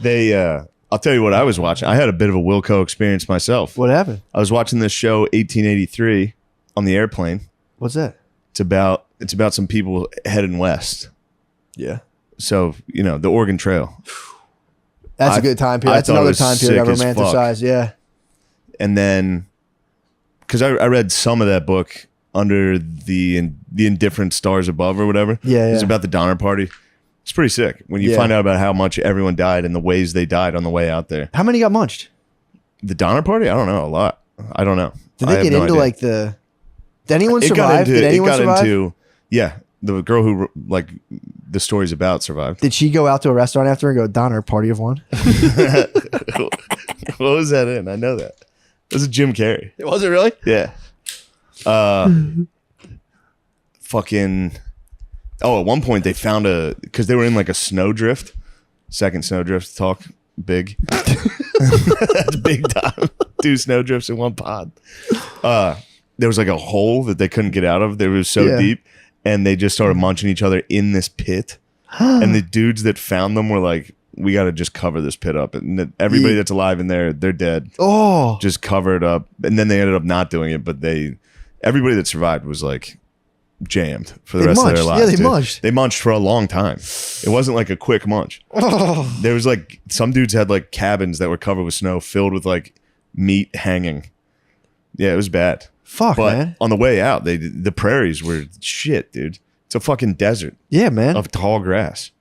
I'll tell you what I was watching. I had a bit of a Wilco experience myself. What happened? I was watching this show 1883 on the airplane. What's that? It's about some people heading west. Yeah. So, the Oregon Trail. That's a good time period. That's another time period I romanticize. Yeah. And then, because I read some of that book under the Indifferent Stars Above or whatever. Yeah. It's about the Donner Party. It's pretty sick when you find out about how much everyone died and the ways they died on the way out there. How many got munched? The Donner Party? I don't know. A lot. I don't know. Did they get into like the... Did anyone survive? Did anyone survive? Yeah. The girl who, like, the story's about survived. Did she go out to a restaurant after and go, Donner, party of one? What was that in? I know that. It was Jim Carrey. Was it really? Yeah. Fucking... Oh, at one point they found because they were in like a snowdrift. Second snowdrift talk. Big. That's big time. 2 snowdrifts in one pod. There was like a hole that they couldn't get out of. It was so deep. And they just started munching each other in this pit. And the dudes that found them were like, we got to just cover this pit up. And everybody that's alive in there, they're dead. Oh. Just cover it up. And then they ended up not doing it. But everybody that survived was like jammed for the rest of their lives. Yeah, they munched. They munched for a long time. It wasn't like a quick munch. Oh. There was like, some dudes had like cabins that were covered with snow filled with like meat hanging. Yeah, it was bad. Fuck, but man. On the way out, the prairies were shit, dude. It's a fucking desert. Yeah, man. Of tall grass.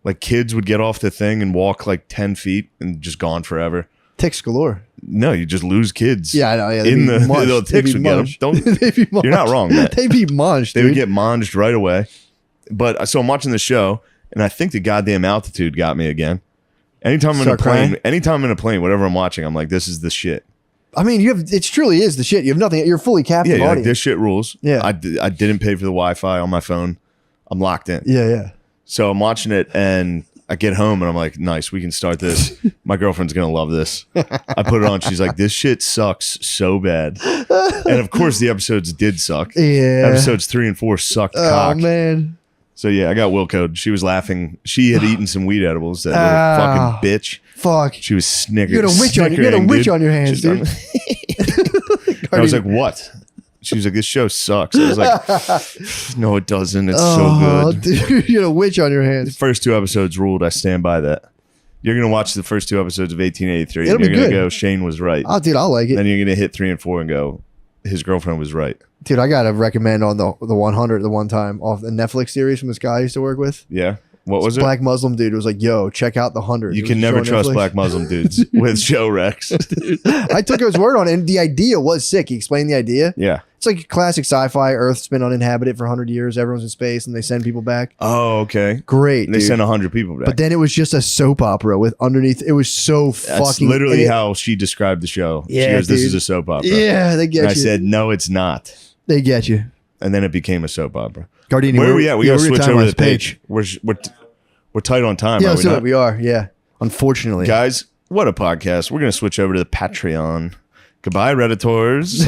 Like kids would get off the thing and walk like 10 feet and just gone forever. Ticks galore. No, you just lose kids. Yeah, I know. Yeah, In the ticks would get them. Don't. You're not wrong, man. They'd be munched. They would get munched right away. But so I'm watching the show, and I think the goddamn altitude got me again. Anytime I'm in a plane, whatever I'm watching, I'm like, this is the shit. I mean, it truly is the shit. You have nothing. You're fully captive. Yeah, like, this shit rules. Yeah. I didn't pay for the Wi-Fi on my phone. I'm locked in. Yeah. So I'm watching it, and I get home, and I'm like, nice, we can start this. My girlfriend's going to love this. I put it on. She's like, this shit sucks so bad. And of course, the episodes did suck. Yeah. Episodes 3 and 4 sucked cock. Oh, man. So yeah, I got WILCO'd. She was laughing. She had eten some weed edibles. That little fucking bitch. Fuck. She was snickering. You had a witch on your hands, dude. I was like, what? She was like, this show sucks. I was like, no, it doesn't. It's so good. Dude, you had a witch on your hands. The first 2 episodes ruled. I stand by that. You're going to watch the first 2 episodes of 1883. It'll and you're be going to good. go, Shane was right. Oh, dude, I'll like it. Then you're going to hit 3 and 4 and go, his girlfriend was right. Dude, I got to recommend on the 100 the one time off the Netflix series from this guy I used to work with. Yeah. What was it? Black Muslim dude was like, yo, check out the 100. You can never trust black Muslim dudes with Joe Rex. I took his word on it, and the idea was sick. He explained the idea. Yeah. It's like classic sci-fi. Earth's been uninhabited for 100 years. Everyone's in space, and they send people back. Oh, okay. Great, and they send 100 people back. But then it was just a soap opera with underneath. It was so That's fucking... literally how she described the show. Yeah, she goes, this dude. is a soap opera. Yeah, they get and you. I said, no, it's not. They get you. And then it became a soap opera. Gardini, where are we at? We got to switch over to the page. We're tight on time. Yeah, so we are. Yeah. Unfortunately. Guys, what a podcast. We're going to switch over to the Patreon. Goodbye, Redditors.